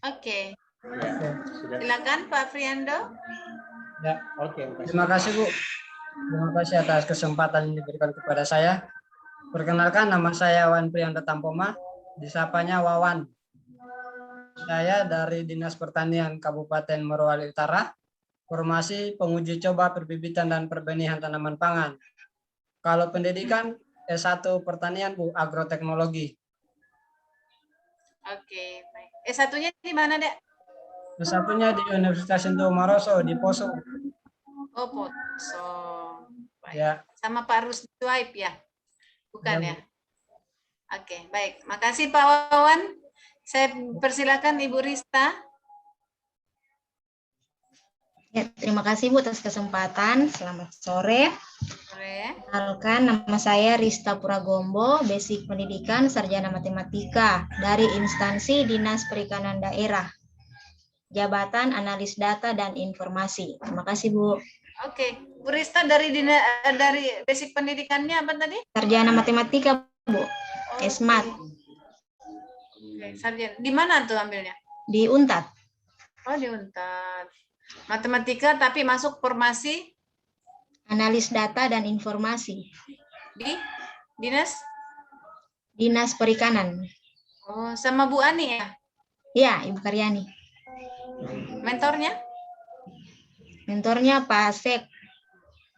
Oke. Ya, sudah. Silakan Pak Friando. Ya, oke. Terima kasih Bu. Terima kasih atas kesempatan yang diberikan kepada saya. Perkenalkan, nama saya Wan Prianda Tampoma, disapanya Wawan. Saya dari Dinas Pertanian Kabupaten Morowali Utara, formasi penguji coba perbibitan dan perbenihan tanaman pangan. Kalau pendidikan S1 Pertanian Bu, Agroteknologi. Oke, baik. S1-nya di mana, Dek? S1-nya di Universitas Sentul Maroso di Poso. Oh, Poso. Baik. Ya. Sama Pak Rusduaib ya? Bukan Ya, ya? Oke, baik. Makasih Pak Wawan. Saya persilakan Ibu Rista. Ya, terima kasih Bu atas kesempatan. Selamat sore. Perkenalkan, nama saya Rista Puragombo, basic pendidikan sarjana matematika dari instansi Dinas Perikanan Daerah. Jabatan Analis Data dan Informasi. Terima kasih Bu. Oke, Bu Rista dari basic pendidikannya apa tadi? Sarjana matematika Bu. Esmat. Oke, sarjana. Di mana tuh ambilnya? Di Untat. Oh, di Untat. Matematika tapi masuk formasi Analis Data dan Informasi. di Dinas Perikanan. Oh, sama Bu Ani ya? Ya, Ibu Karyani. Mentornya? Mentornya Pak Sek,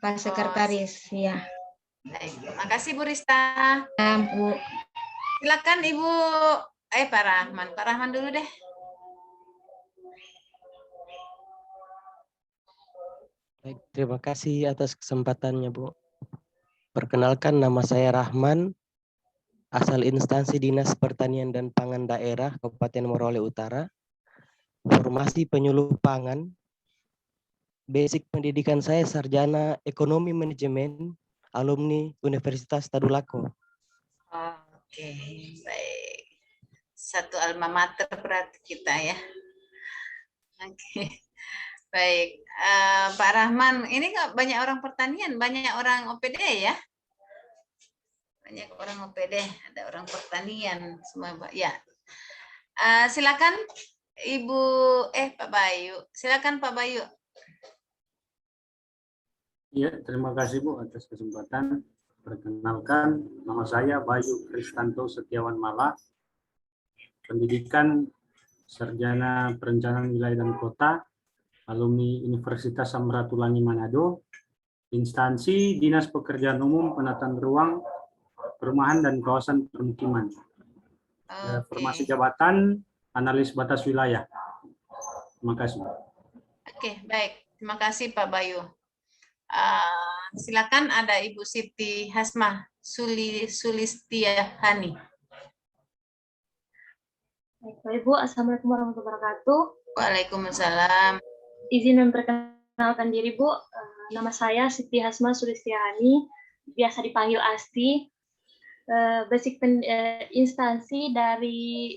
Pak Sekretaris. Ya. Baik, makasih Bu Rista. Bu. Silakan Ibu Pak Rahman. Pak Rahman dulu deh. Baik, terima kasih atas kesempatannya, Bu. Perkenalkan, nama saya Rahman, asal instansi Dinas Pertanian dan Pangan Daerah Kabupaten Morowali Utara, formasi penyuluh pangan, basic pendidikan saya sarjana ekonomi manajemen, alumni Universitas Tadulako. Oke, baik. Satu alma mater berarti kita ya. Oke. Baik, Pak Rahman, ini nggak banyak orang pertanian, banyak orang OPD ya? Banyak orang OPD, ada orang pertanian semua, Pak. Ya. Silakan Ibu, Pak Bayu. Silakan Pak Bayu. Ya, terima kasih Bu atas kesempatan. Perkenalkan, nama saya Bayu Kristanto Setiawan Mala, pendidikan sarjana perencanaan wilayah dan kota, alumni Universitas Samratulangi Manado, instansi Dinas Pekerjaan Umum, Penataan Ruang, Perumahan dan Kawasan Permukiman. Formasi jabatan analis batas wilayah. Terima kasih. Oke, baik. Terima kasih Pak Bayu. Silakan ada Ibu Siti Hasmah Sulistiahani. Baik, Ibu, Assalamualaikum warahmatullahi wabarakatuh. Waalaikumsalam. Izin memperkenalkan diri, Bu. Nama saya Siti Hasmah Sulistiahani, biasa dipanggil Asti. Basic instansi dari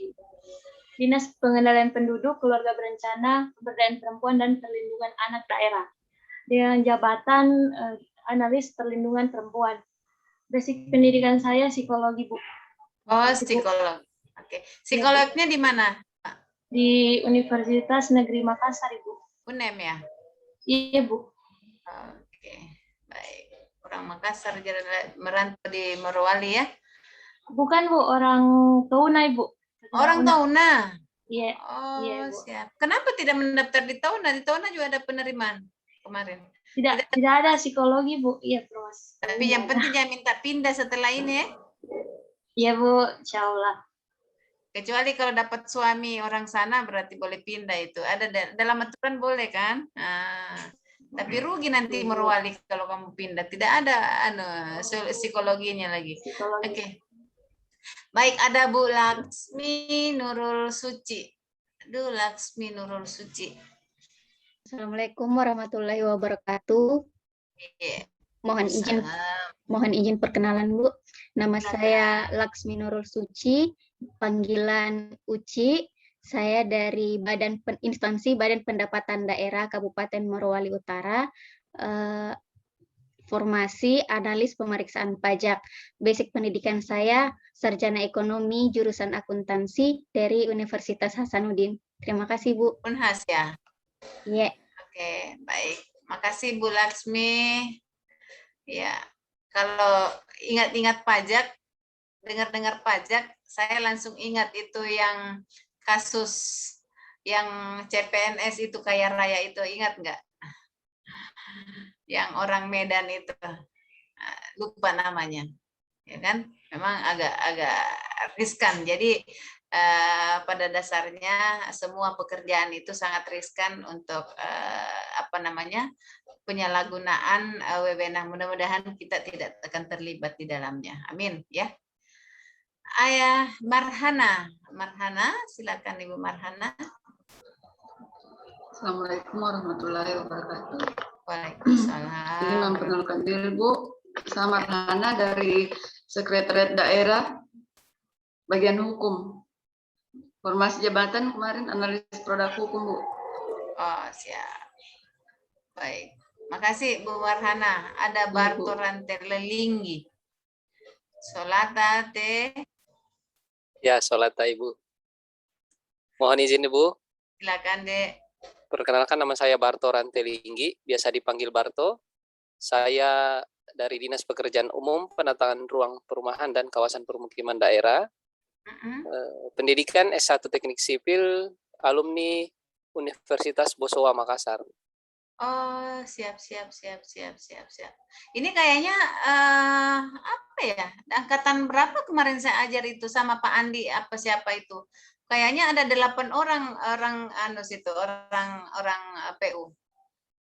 Dinas Pengendalian Penduduk, Keluarga Berencana, Pemberdayaan Perempuan dan Perlindungan Anak Daerah. Dengan jabatan analis perlindungan perempuan. Basic pendidikan saya psikologi, Bu. Oh, psikolog. Oke. Psikolognya di mana? Di Universitas Negeri Makassar, Ibu. UNEM ya? Iya, Bu. Oke, baik. Orang Makassar merantau di Morowali ya? Bukan, Bu, orang Tauna, Ibu. Orang Tauna? Iya. Oh, iya, Bu. siap. Kenapa tidak mendaftar di Tauna? Di Tauna juga ada penerimaan kemarin. Tidak ada psikologi, Bu. Iya, Pros. Tapi yang penting jangan minta pindah setelah ini ya? Iya, Bu. Insya Allah. Kecuali kalau dapat suami orang sana berarti boleh pindah itu. Ada dalam aturan boleh kan? Tapi rugi nanti Morowali kalau kamu pindah. Tidak ada psikologinya lagi. Oke. Baik, ada Bu Laksmi Nurul Suci. Aduh, Laksmi Nurul Suci. Assalamualaikum warahmatullahi wabarakatuh. Mohon izin perkenalan, Bu. Nama saya Laksmi Nurul Suci, panggilan Uci. Saya dari instansi Badan Pendapatan Daerah Kabupaten Morowali Utara, formasi analis pemeriksaan pajak. Basic pendidikan saya sarjana ekonomi jurusan akuntansi dari Universitas Hasanuddin Terima kasih, Bu. Unhas ya. Iya. Oke, baik. Makasih Bu Laksmi. Ya, kalau ingat-ingat pajak, dengar-dengar pajak, saya langsung ingat itu yang kasus yang CPNS itu kaya raya itu, ingat nggak? Yang orang Medan itu, lupa namanya, ya kan? Memang agak riskan. Jadi pada dasarnya semua pekerjaan itu sangat riskan untuk penyalahgunaan wewenang. Mudah-mudahan kita tidak akan terlibat di dalamnya. Amin ya. Ayah Marhana, silakan Ibu Marhana. Assalamualaikum warahmatullahi wabarakatuh. Waalaikumsalam. Ini memperkenalkan diri Bu, saya Marhana dari Sekretariat Daerah Bagian Hukum. Formasi jabatan kemarin analisis produk hukum, Bu. Oh, siap. Baik. Makasih Bu Marhana. Ada Bartoran Terlelinggi. Solata te. Ya, Solata Ibu. Mohon izin Ibu. Silakan Dek. Perkenalkan, nama saya Barto Rantelinggi, biasa dipanggil Barto. Saya dari Dinas Pekerjaan Umum, Penataan Ruang Perumahan dan Kawasan Permukiman Daerah. Pendidikan S1 Teknik Sipil, alumni Universitas Bosowa Makassar. Oh, siap. Ini kayaknya apa ya? Angkatan berapa kemarin saya ajar itu sama Pak Andi apa siapa itu? Kayaknya ada 8 orang PU.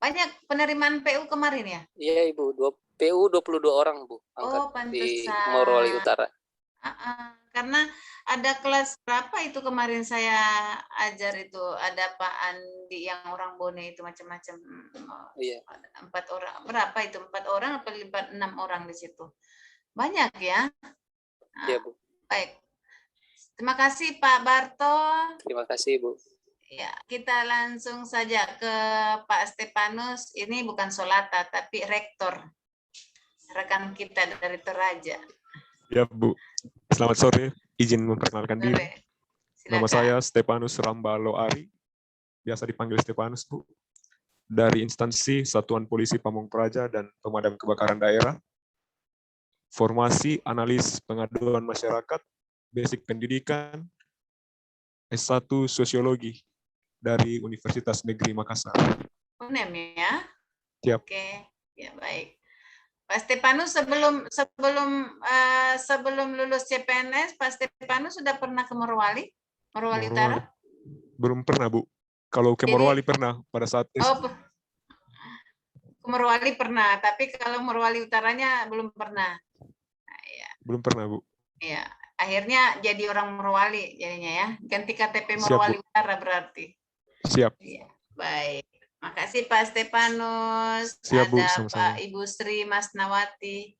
Banyak penerimaan PU kemarin ya? Iya Ibu, PU 22 orang Bu, angkat di Morowali Utara. Karena ada kelas berapa itu kemarin saya ajar itu, ada Pak Andi yang orang Bone itu macam-macam. Iya. 4 orang, berapa itu? 4 orang atau 6 orang di situ? Banyak ya? Iya Bu. Baik. Terima kasih Pak Barto. Terima kasih Bu. Ya, kita langsung saja ke Pak Stepanus. Ini bukan Solata, tapi rektor. Rekan kita dari Toraja. Ya Bu, selamat sore. Izin memperkenalkan diri. Nama saya Stepanus Rambalo Ari, biasa dipanggil Stepanus Bu. Dari instansi Satuan Polisi Pamong Praja dan Pemadam Kebakaran Daerah. Formasi analis pengaduan masyarakat, basic pendidikan, S1 Sosiologi dari Universitas Negeri Makassar. UNEM ya? Siap. Oke, ya baik. Pak Stepanus sebelum lulus CPNS, Pak Stepanus sudah pernah ke Morowali Utara? Belum pernah Bu. Kalau ke Morowali pernah pada saat ke Morowali pernah, tapi kalau Morowali Utaranya belum pernah. Nah, ya. Belum pernah Bu. Ya, akhirnya jadi orang Morowali jadinya ya. Ganti KTP Morowali Utara berarti. Siap. Ya, baik. Makasih Pak Stepanus. Siap, Bu, ada sama-sama. Pak Ibu Sri Masnawati.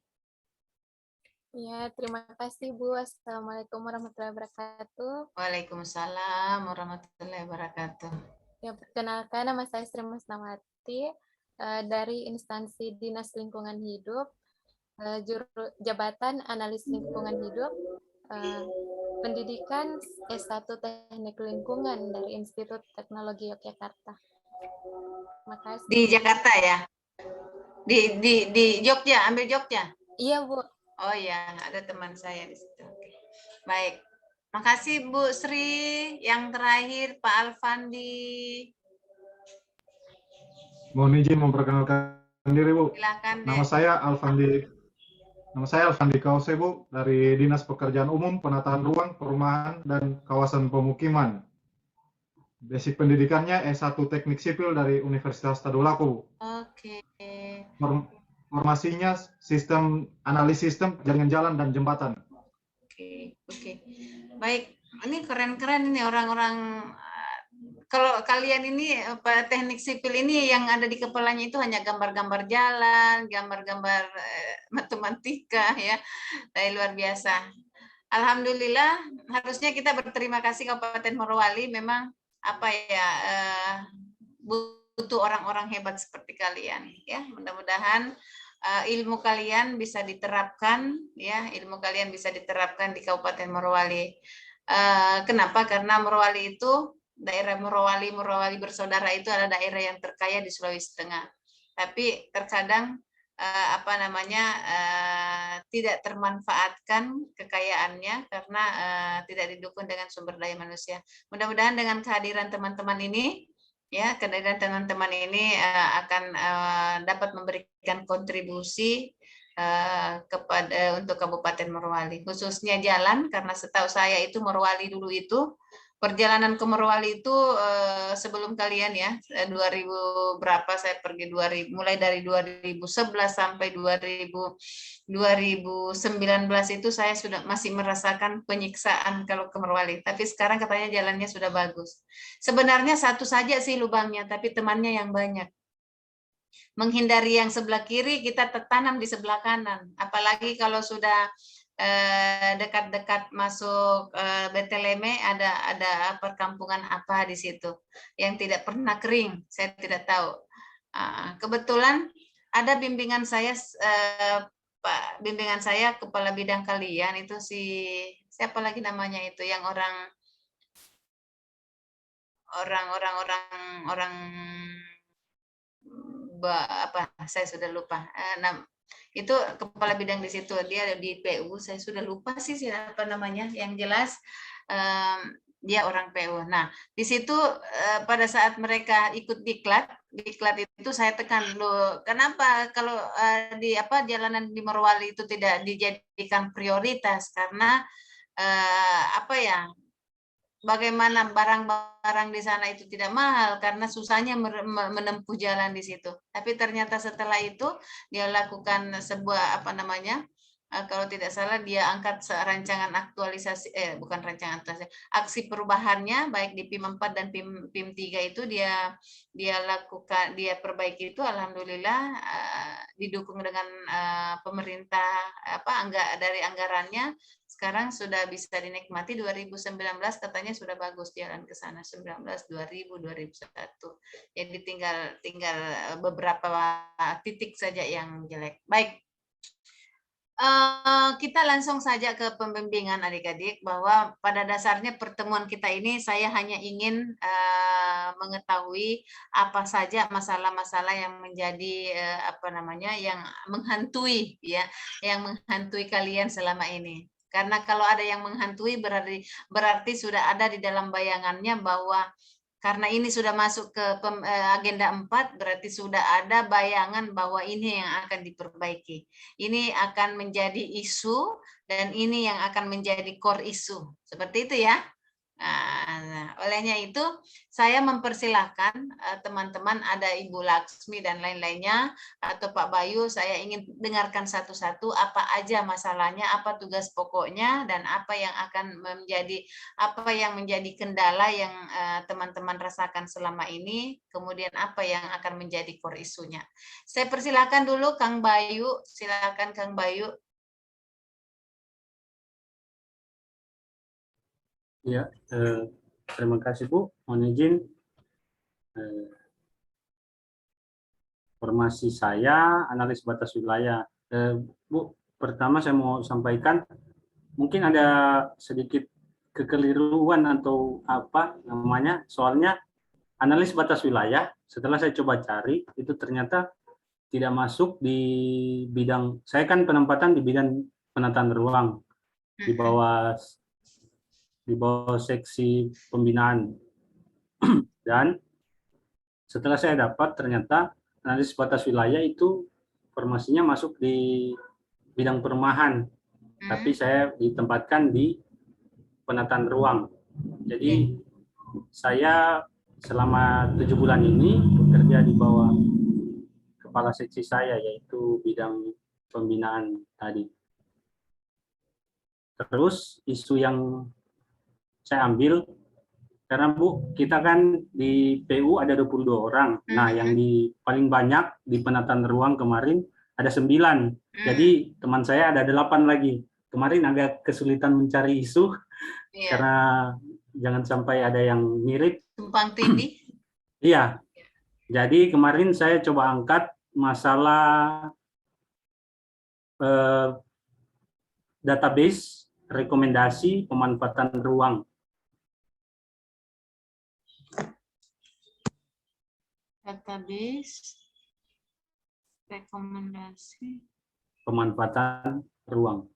Ya, terima kasih Bu. Assalamualaikum warahmatullahi wabarakatuh. Waalaikumsalam warahmatullahi wabarakatuh. Ya, perkenalkan nama saya Sri Masnawati dari instansi Dinas Lingkungan Hidup, Jabatan Analis Lingkungan Hidup, pendidikan S1 Teknik Lingkungan dari Institut Teknologi Yogyakarta. Makasih. Di Jakarta ya? Di Jogja, ambil Jogja? Iya Bu. Oh ya, ada teman saya di situ. Baik, makasih Bu Sri. Yang terakhir Pak Alfandi. Mohon izin memperkenalkan diri Bu. Silakan. Nama saya Alfandi Kause Bu, dari Dinas Pekerjaan Umum, Penataan Ruang, Perumahan dan Kawasan Pemukiman. Basic pendidikannya S1 Teknik Sipil dari Universitas Tadulako. Oke. Formasinya analis sistem, jaringan jalan dan jembatan. Oke. Baik, ini keren-keren ini orang-orang. Kalau kalian ini teknik sipil ini yang ada di kepalanya itu hanya gambar-gambar jalan, gambar-gambar matematika ya, dari luar biasa. Alhamdulillah, harusnya kita berterima kasih Kabupaten Morowali, memang butuh orang-orang hebat seperti kalian ya. Mudah-mudahan ilmu kalian bisa diterapkan ya, di Kabupaten Morowali. Kenapa? Karena Morowali itu daerah Morowali bersaudara itu adalah daerah yang terkaya di Sulawesi Tengah. Tapi terkadang tidak termanfaatkan kekayaannya karena tidak didukung dengan sumber daya manusia. Mudah-mudahan dengan kehadiran teman-teman ini, ya, kehadiran teman-teman ini akan dapat memberikan kontribusi untuk Kabupaten Morowali, khususnya jalan, karena setahu saya itu Morowali dulu itu perjalanan ke Morowali itu sebelum kalian ya 2000 berapa saya pergi 2000, mulai dari 2011 sampai 2019 itu saya sudah masih merasakan penyiksaan kalau ke Morowali, tapi sekarang katanya jalannya sudah bagus. Sebenarnya satu saja sih lubangnya, tapi temannya yang banyak. Menghindari yang sebelah kiri, kita tertanam di sebelah kanan, apalagi kalau sudah dekat-dekat masuk Beteleme, ada perkampungan apa di situ yang tidak pernah kering, saya tidak tahu. Kebetulan ada bimbingan saya, bimbingan saya kepala bidang kalian itu siapa lagi namanya itu, yang orang saya sudah lupa. Itu kepala bidang di situ, dia di PU, saya sudah lupa sih siapa namanya, yang jelas dia orang PU. Nah, di situ pada saat mereka ikut diklat itu saya tekan loh, kenapa kalau jalanan di Morowali itu tidak dijadikan prioritas, karena bagaimana barang-barang di sana itu tidak mahal karena susahnya menempuh jalan di situ. Tapi ternyata setelah itu dia lakukan sebuah kalau tidak salah dia angkat rancangan aktualisasi, bukan rancangan aktualisasi, aksi perubahannya baik di PIM 4 dan PIM 3 itu dia lakukan, dia perbaiki itu, alhamdulillah didukung dengan pemerintah dari anggarannya. Sekarang sudah bisa dinikmati. 2019 katanya sudah bagus jalan ke sana, 19, 2000, 2001. Jadi tinggal beberapa titik saja yang jelek. Baik. Kita langsung saja ke pembimbingan adik-adik, bahwa pada dasarnya pertemuan kita ini saya hanya ingin mengetahui apa saja masalah-masalah yang menjadi yang menghantui ya, yang menghantui kalian selama ini. Karena kalau ada yang menghantui berarti sudah ada di dalam bayangannya bahwa karena ini sudah masuk ke agenda 4, berarti sudah ada bayangan bahwa ini yang akan diperbaiki. Ini akan menjadi isu dan ini yang akan menjadi core isu. Seperti itu ya. Nah, olehnya itu saya mempersilahkan teman-teman, ada Ibu Laksmi dan lain-lainnya, atau Pak Bayu, saya ingin dengarkan satu-satu apa aja masalahnya, apa tugas pokoknya, dan apa yang menjadi kendala yang teman-teman rasakan selama ini, kemudian apa yang akan menjadi core isunya. Saya persilahkan dulu Kang Bayu, silakan Kang Bayu. Ya, terima kasih Bu. Mohon izin, formasi saya analis batas wilayah. Bu, pertama saya mau sampaikan, mungkin ada sedikit kekeliruan atau apa namanya, soalnya analis batas wilayah, setelah saya coba cari, itu ternyata tidak masuk di bidang, saya kan penempatan di bidang penataan ruang, di bawah seksi pembinaan. Dan setelah saya dapat, ternyata analis batas wilayah itu formasinya masuk di bidang perumahan, tapi saya ditempatkan di penataan ruang. Jadi saya selama 7 bulan ini bekerja di bawah kepala seksi saya, yaitu bidang pembinaan tadi. Terus isu yang saya ambil, karena Bu, kita kan di PU ada 22 orang. Nah, yang paling banyak di penataan ruang kemarin ada 9. Jadi teman saya ada 8 lagi. Kemarin agak kesulitan mencari isu, karena jangan sampai ada yang mirip. Tumpang tindih. Iya. Jadi kemarin saya coba angkat masalah database rekomendasi pemanfaatan ruang. Database rekomendasi pemanfaatan ruang.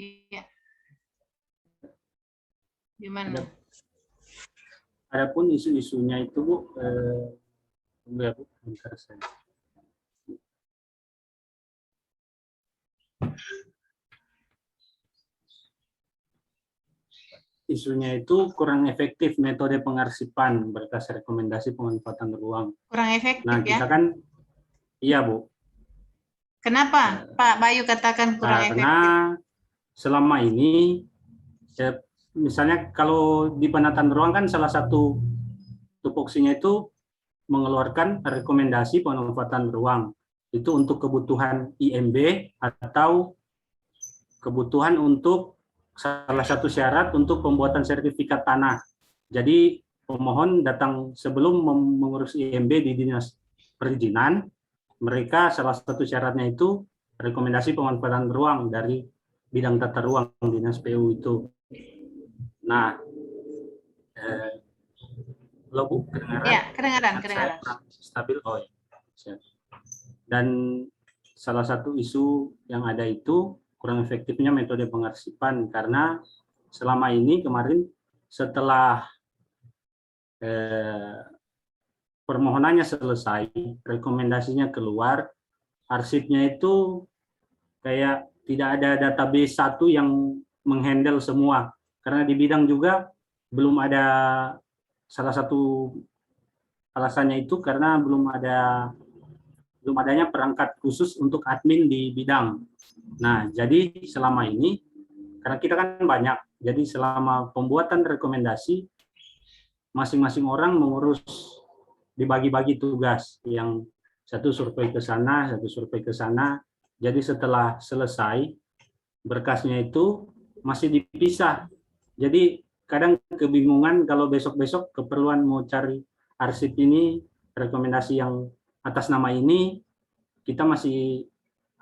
Iya. Gimana? Adapun isu-isunya itu Bu, tunggu ya Bu, bentar saya. Isunya itu kurang efektif metode pengarsipan berkas rekomendasi pemanfaatan ruang. Kurang efektif Nah, ya? kita kan, iya Bu. Kenapa Pak Bayu katakan kurang efektif? Karena selama ini, misalnya kalau di penataan ruang kan salah satu tupoksinya itu mengeluarkan rekomendasi pemanfaatan ruang. Itu untuk kebutuhan IMB atau kebutuhan untuk salah satu syarat untuk pembuatan sertifikat tanah. Jadi pemohon datang sebelum mengurus IMB di Dinas Perizinan, mereka salah satu syaratnya itu rekomendasi pemanfaatan ruang dari bidang tata ruang Dinas PU itu. Nah, halo Bu, kedengaran? Ya, kedengaran. Saya stabil. Oh ya. Dan salah satu isu yang ada itu kurang efektifnya metode pengarsipan, karena selama ini kemarin setelah permohonannya selesai, rekomendasinya keluar, arsipnya itu kayak tidak ada database satu yang menghandle semua, karena di bidang juga belum ada, salah satu alasannya itu karena belum adanya perangkat khusus untuk admin di bidang. Nah, jadi selama ini, karena kita kan banyak, jadi selama pembuatan rekomendasi, masing-masing orang mengurus, dibagi-bagi tugas, yang satu survei ke sana, satu survei ke sana. Jadi setelah selesai, berkasnya itu masih dipisah. Jadi kadang kebingungan kalau besok-besok keperluan mau cari arsip ini, rekomendasi yang atas nama ini, kita masih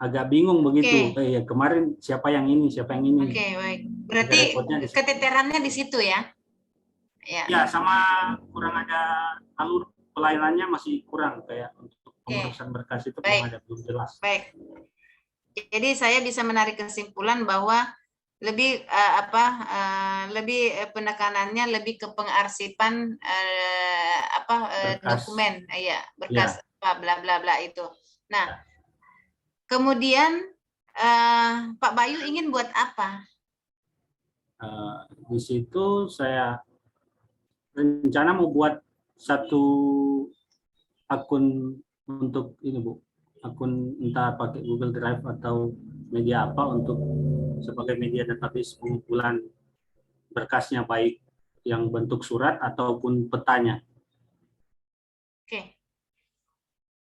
agak bingung begitu. Ya, kemarin siapa yang ini, siapa yang ini. Oke, baik. Berarti keteterannya di situ ya? Ya, sama kurang ada alur pelayanannya, masih kurang, kayak untuk pengurusan berkas itu belum jelas. Baik. Jadi saya bisa menarik kesimpulan bahwa lebih lebih penekanannya lebih ke pengarsipan dokumen, berkas bla bla bla itu. Nah, kemudian Pak Bayu ingin buat apa? Di situ saya rencana mau buat satu akun untuk ini Bu, akun entah pakai Google Drive atau media apa, untuk sebagai media database pengumpulan berkasnya, baik yang bentuk surat ataupun petanya. Oke,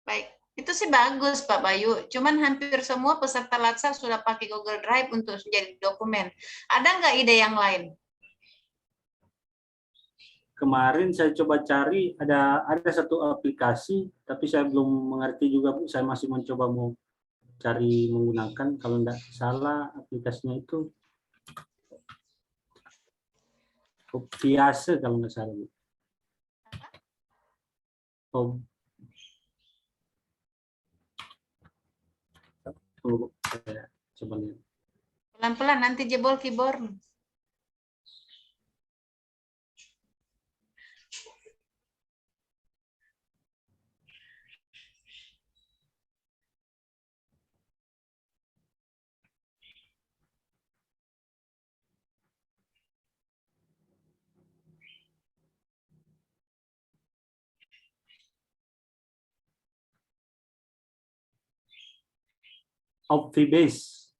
baik. Itu sih bagus Pak Bayu, cuman hampir semua peserta latsar sudah pakai Google Drive untuk menjadi dokumen. Ada nggak ide yang lain? Kemarin saya coba cari, ada satu aplikasi, tapi saya belum mengerti juga Bu, saya masih mencoba mau cari menggunakan, kalau tidak salah aplikasinya itu Kopiase kalau nggak salah Bu. Coba lihat. Pelan-pelan nanti jebol keyboard. Optibase.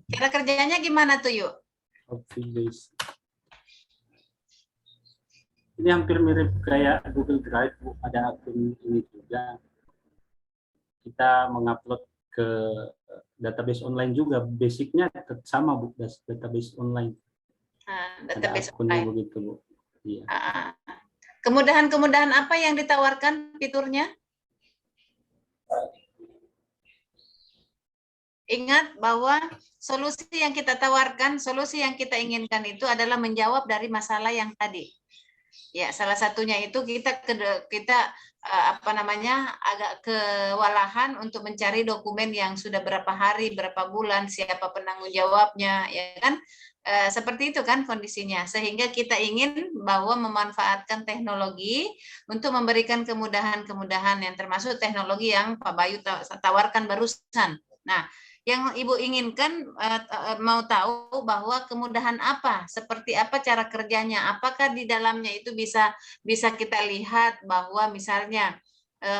Cara kerjanya gimana tuh yuk? Optibase. Ini hampir mirip kayak Google Drive Bu. Ada akun ini juga. Kita mengupload ke database online juga. Basicnya sama Bu, database online. Database online begitu Bu. Iya. Kemudahan-kemudahan apa yang ditawarkan fiturnya? Ingat bahwa solusi yang kita tawarkan, solusi yang kita inginkan itu adalah menjawab dari masalah yang tadi. Ya, salah satunya itu kita apa namanya, agak kewalahan untuk mencari dokumen yang sudah berapa hari, berapa bulan, siapa penanggung jawabnya, ya kan? Seperti itu kan kondisinya, sehingga kita ingin bahwa memanfaatkan teknologi untuk memberikan kemudahan-kemudahan yang termasuk teknologi yang Pak Bayu tawarkan barusan. Nah, yang Ibu inginkan mau tahu bahwa kemudahan apa, seperti apa cara kerjanya, apakah di dalamnya itu bisa kita lihat bahwa misalnya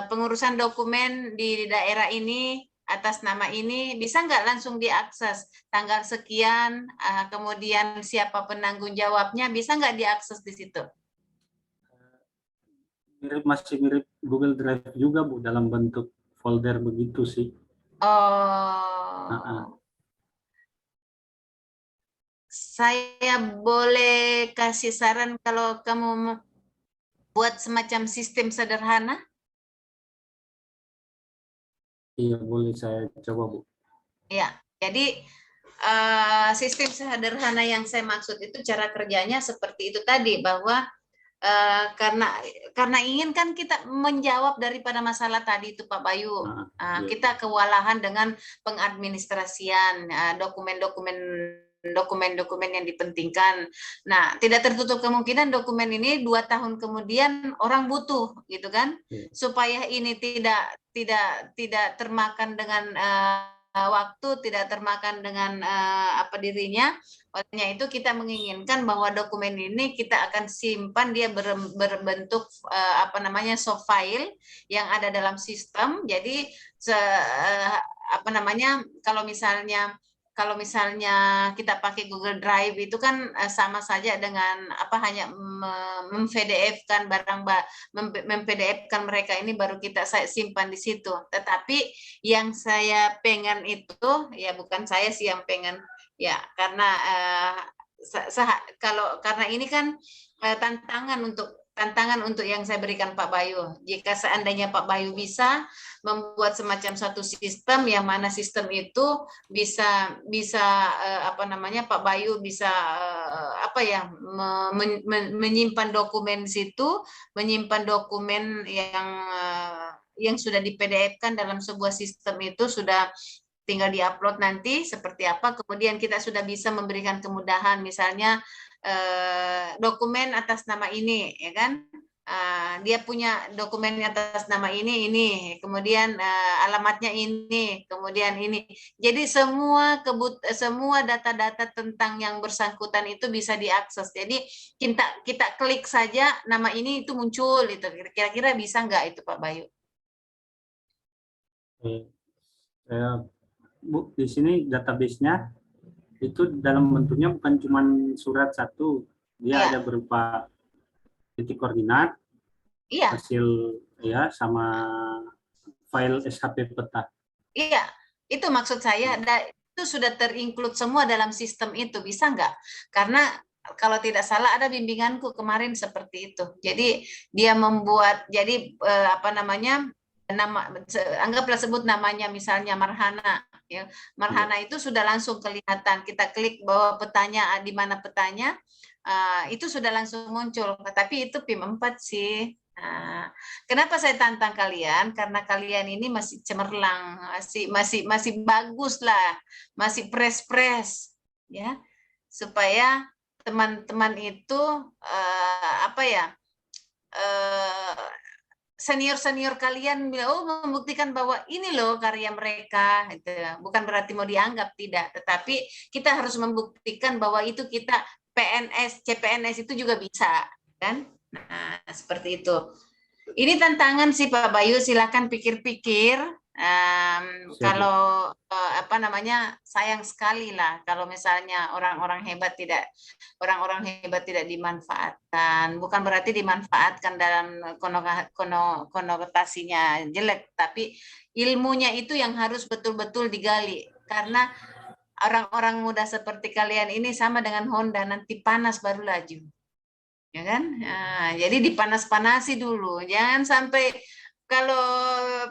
pengurusan dokumen di daerah ini atas nama ini bisa nggak langsung diakses tanggal sekian, kemudian siapa penanggung jawabnya, bisa nggak diakses di situ? Masih mirip Google Drive juga Bu, dalam bentuk folder begitu sih. Oh, saya boleh kasih saran kalau kamu buat semacam sistem sederhana? Iya, boleh saya coba Bu. Ya, jadi sistem sederhana yang saya maksud itu cara kerjanya seperti itu tadi, bahwa karena ingin kan kita menjawab daripada masalah tadi itu Pak Bayu, kita kewalahan dengan pengadministrasian dokumen-dokumen yang dipentingkan. Nah, tidak tertutup kemungkinan dokumen ini 2 tahun kemudian orang butuh, gitu kan? Supaya ini tidak termakan dengan waktu, tidak termakan dengan dirinya. Olehnya itu kita menginginkan bahwa dokumen ini kita akan simpan dia berbentuk soft file yang ada dalam sistem. Jadi kalau misalnya kita pakai Google Drive itu kan sama saja dengan hanya mem-PDF-kan mem-PDF-kan mereka ini baru saya simpan di situ. Tetapi yang saya pengen itu, ya bukan saya sih yang pengen, ya karena karena ini kan tantangan untuk yang saya berikan Pak Bayu. Jika seandainya Pak Bayu bisa membuat semacam satu sistem yang mana sistem itu bisa Pak Bayu bisa menyimpan dokumen di situ, menyimpan dokumen yang sudah di PDF-kan dalam sebuah sistem itu sudah tinggal diupload nanti seperti apa, kemudian kita sudah bisa memberikan kemudahan, misalnya dokumen atas nama ini, ya kan? Dia punya dokumen atas nama ini, kemudian alamatnya ini, kemudian ini. Jadi semua data-data tentang yang bersangkutan itu bisa diakses. Jadi kita klik saja nama ini itu muncul, itu kira-kira bisa nggak itu Pak Bayu? Bu, di sini database-nya itu dalam bentuknya bukan cuma surat satu, dia ada berupa titik koordinat, hasil ya sama file SHP peta. Iya, itu maksud saya, itu sudah terinclude semua dalam sistem itu, bisa nggak? Karena kalau tidak salah ada bimbinganku kemarin seperti itu. Jadi dia membuat, jadi anggaplah sebut namanya misalnya Marhana, ya. Marhana itu sudah langsung kelihatan, kita klik bahwa petanya di mana petanya, itu sudah langsung muncul. Tapi itu PIM 4 sih. Kenapa saya tantang kalian? Karena kalian ini masih cemerlang, masih bagus lah, masih fresh, ya, supaya teman-teman itu senior kalian membuktikan bahwa ini loh karya mereka, gitu. Bukan berarti mau dianggap tidak, tetapi kita harus membuktikan bahwa itu kita PNS, CPNS itu juga bisa, kan? Nah, seperti itu. Ini tantangan sih Pak Bayu, silakan pikir-pikir. Kalau sayang sekali lah kalau misalnya orang-orang hebat tidak dimanfaatkan. Bukan berarti dimanfaatkan dalam konotasinya jelek, tapi ilmunya itu yang harus betul-betul digali. Karena orang-orang muda seperti kalian ini sama dengan Honda, nanti panas baru laju. Ya kan? Nah, jadi dipanas-panasi dulu. Jangan sampai kalau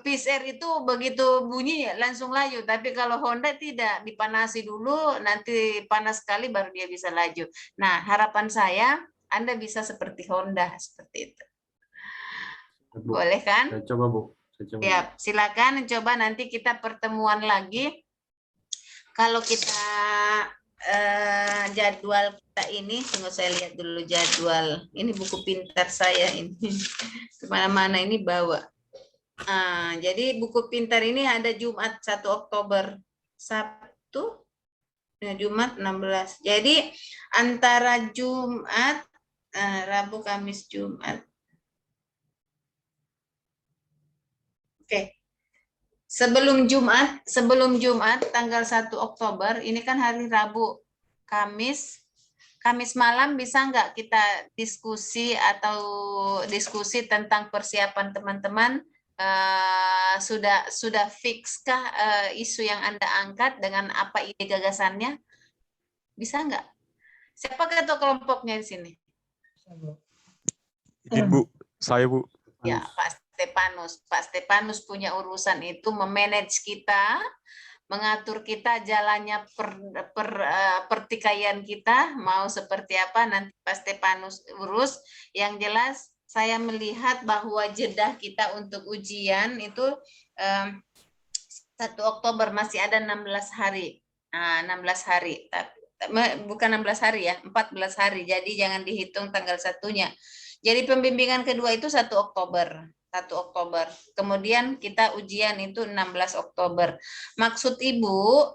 PCR itu begitu bunyi langsung laju, tapi kalau Honda tidak, dipanasi dulu, nanti panas sekali baru dia bisa laju. Nah, harapan saya Anda bisa seperti Honda seperti itu. Bu. Boleh kan? Saya coba, Bu. Saya coba. Ya, silakan coba nanti kita pertemuan lagi. Kalau kita jadwal kita ini, tunggu saya lihat dulu jadwal. Ini buku pintar saya ini. Kemana-mana ini bawa. Jadi buku pintar ini ada Jumat 1 Oktober. Sabtu, ya, Jumat 16. Jadi antara Jumat, Rabu, Kamis, Jumat. Oke. Sebelum Jumat tanggal 1 Oktober, ini kan hari Rabu, Kamis malam bisa nggak kita diskusi tentang persiapan teman-teman? Sudah fikskah isu yang Anda angkat dengan apa ide gagasannya? Bisa nggak? Siapa ketua kelompoknya di sini? Izin, Bu. Saya, Bu. Ya, Pak Stepanus punya urusan itu memanage kita, mengatur kita jalannya pertikaian kita, mau seperti apa nanti Pak Stepanus urus. Yang jelas saya melihat bahwa jeda kita untuk ujian itu 1 Oktober masih ada 16 hari. 16 hari. Bukan 16 hari ya, 14 hari. Jadi jangan dihitung tanggal 1-nya. Jadi pembimbingan kedua itu 1 Oktober. 1 Oktober. Kemudian kita ujian itu 16 Oktober. Maksud Ibu,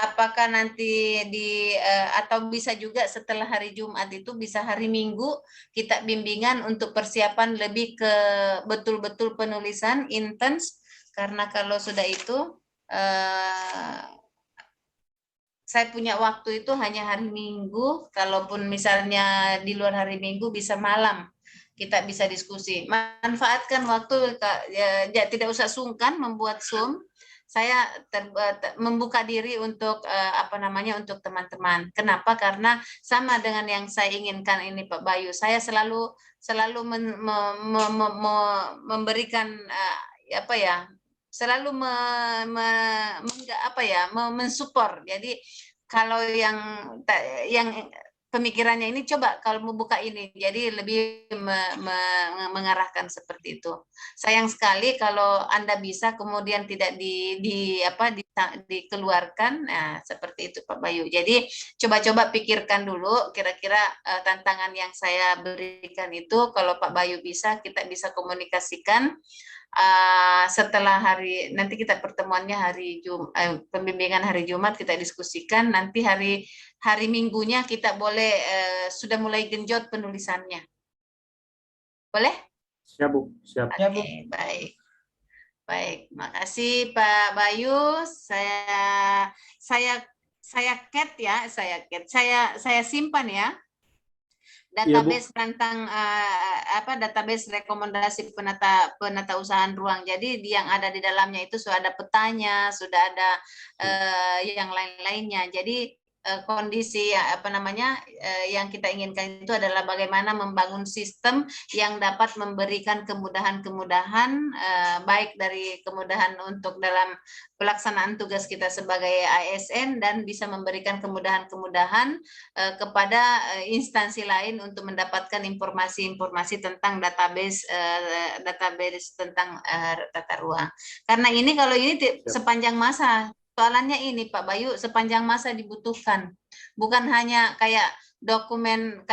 apakah nanti atau bisa juga setelah hari Jumat itu bisa hari Minggu kita bimbingan untuk persiapan lebih ke betul-betul penulisan intens, karena kalau sudah itu saya punya waktu itu hanya hari Minggu, kalaupun misalnya di luar hari Minggu bisa malam kita bisa diskusi. Manfaatkan waktu, ya, tidak usah sungkan membuat Zoom. Saya membuka diri untuk untuk teman-teman. Kenapa? Karena sama dengan yang saya inginkan ini Pak Bayu. Saya selalu memberikan selalu mensupport. Jadi kalau yang pemikirannya ini coba kalau mau buka ini, jadi lebih mengarahkan seperti itu. Sayang sekali kalau Anda bisa kemudian tidak dikeluarkan. Nah, seperti itu Pak Bayu. Jadi coba-coba pikirkan dulu kira-kira tantangan yang saya berikan itu, kalau Pak Bayu bisa, kita bisa komunikasikan. Setelah nanti kita pertemuannya pembimbingan hari Jumat kita diskusikan, nanti hari Minggunya kita boleh sudah mulai genjot penulisannya. Boleh? Siap, Bu. Siap. Oke, baik. Makasih Pak Bayu. Saya simpan ya. Database tentang database rekomendasi penata usahaan ruang. Jadi yang ada di dalamnya itu sudah ada petanya, sudah ada yang lain-lainnya. Jadi kondisi yang kita inginkan itu adalah bagaimana membangun sistem yang dapat memberikan kemudahan-kemudahan, baik dari kemudahan untuk dalam pelaksanaan tugas kita sebagai ASN, dan bisa memberikan kemudahan-kemudahan kepada instansi lain untuk mendapatkan informasi-informasi tentang database tentang tata ruang. Karena ini kalau ini sepanjang masa. Soalannya ini Pak Bayu, sepanjang masa dibutuhkan, bukan hanya kayak dokumen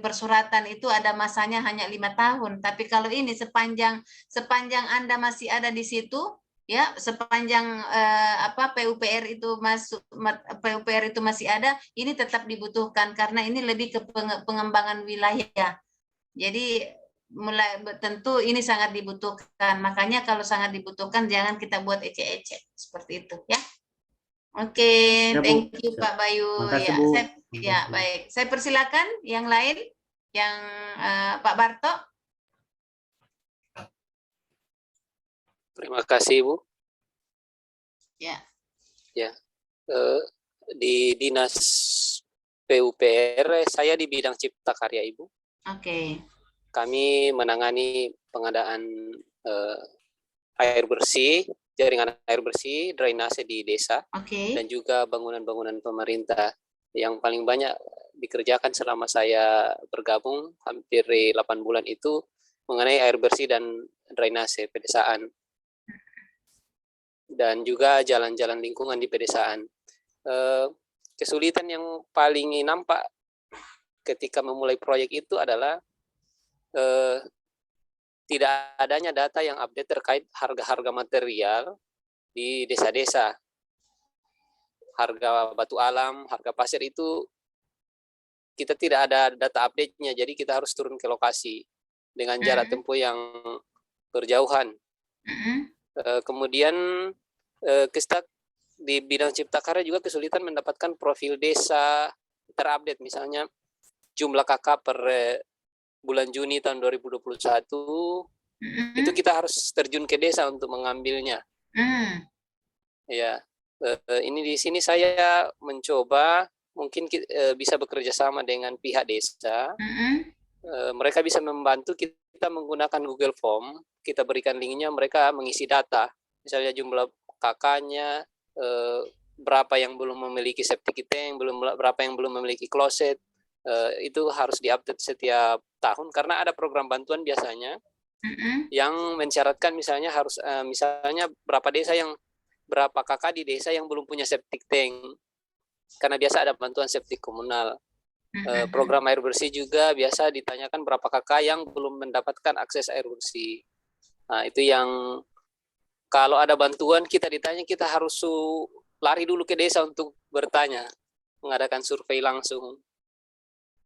persuratan itu ada masanya hanya 5 tahun, tapi kalau ini sepanjang Anda masih ada di situ, ya, sepanjang PUPR itu masih ada, ini tetap dibutuhkan karena ini lebih ke pengembangan wilayah. Jadi tentu ini sangat dibutuhkan. Makanya kalau sangat dibutuhkan jangan kita buat ecek-ecek seperti itu ya. Oke, thank you Pak Bayu. Makasih, Ya, Bu. Baik. Saya persilakan yang lain, yang Pak Barto. Terima kasih, Bu. Ya. Di Dinas PUPR saya di bidang cipta karya, Ibu. Oke. Kami menangani pengadaan air bersih, jaringan air bersih, drainase di desa, dan juga bangunan-bangunan pemerintah. Yang paling banyak dikerjakan selama saya bergabung hampir 8 bulan itu mengenai air bersih dan drainase pedesaan. Dan juga jalan-jalan lingkungan di pedesaan. Kesulitan yang paling nampak ketika memulai proyek itu adalah tidak adanya data yang update terkait harga-harga material di desa-desa. Harga batu alam, harga pasir itu kita tidak ada data update-nya, jadi kita harus turun ke lokasi dengan jarak tempuh yang berjauhan. Kemudian kita di bidang cipta karya juga kesulitan mendapatkan profil desa terupdate, misalnya jumlah KK per bulan Juni tahun 2021 itu kita harus terjun ke desa untuk mengambilnya. Ya, ini di sini saya mencoba mungkin bisa bekerja sama dengan pihak desa. Mereka bisa membantu kita menggunakan Google Form, kita berikan linknya, mereka mengisi data, misalnya jumlah kakaknya, berapa yang belum memiliki septic tank, berapa yang belum memiliki kloset, itu harus diupdate setiap tahun karena ada program bantuan biasanya yang mensyaratkan misalnya harus misalnya berapa kakak di desa yang belum punya septic tank karena biasa ada bantuan septic komunal. Program air bersih juga biasa ditanyakan berapa kakak yang belum mendapatkan akses air bersih. Nah, itu yang kalau ada bantuan kita ditanya, kita harus lari dulu ke desa untuk bertanya, mengadakan survei langsung.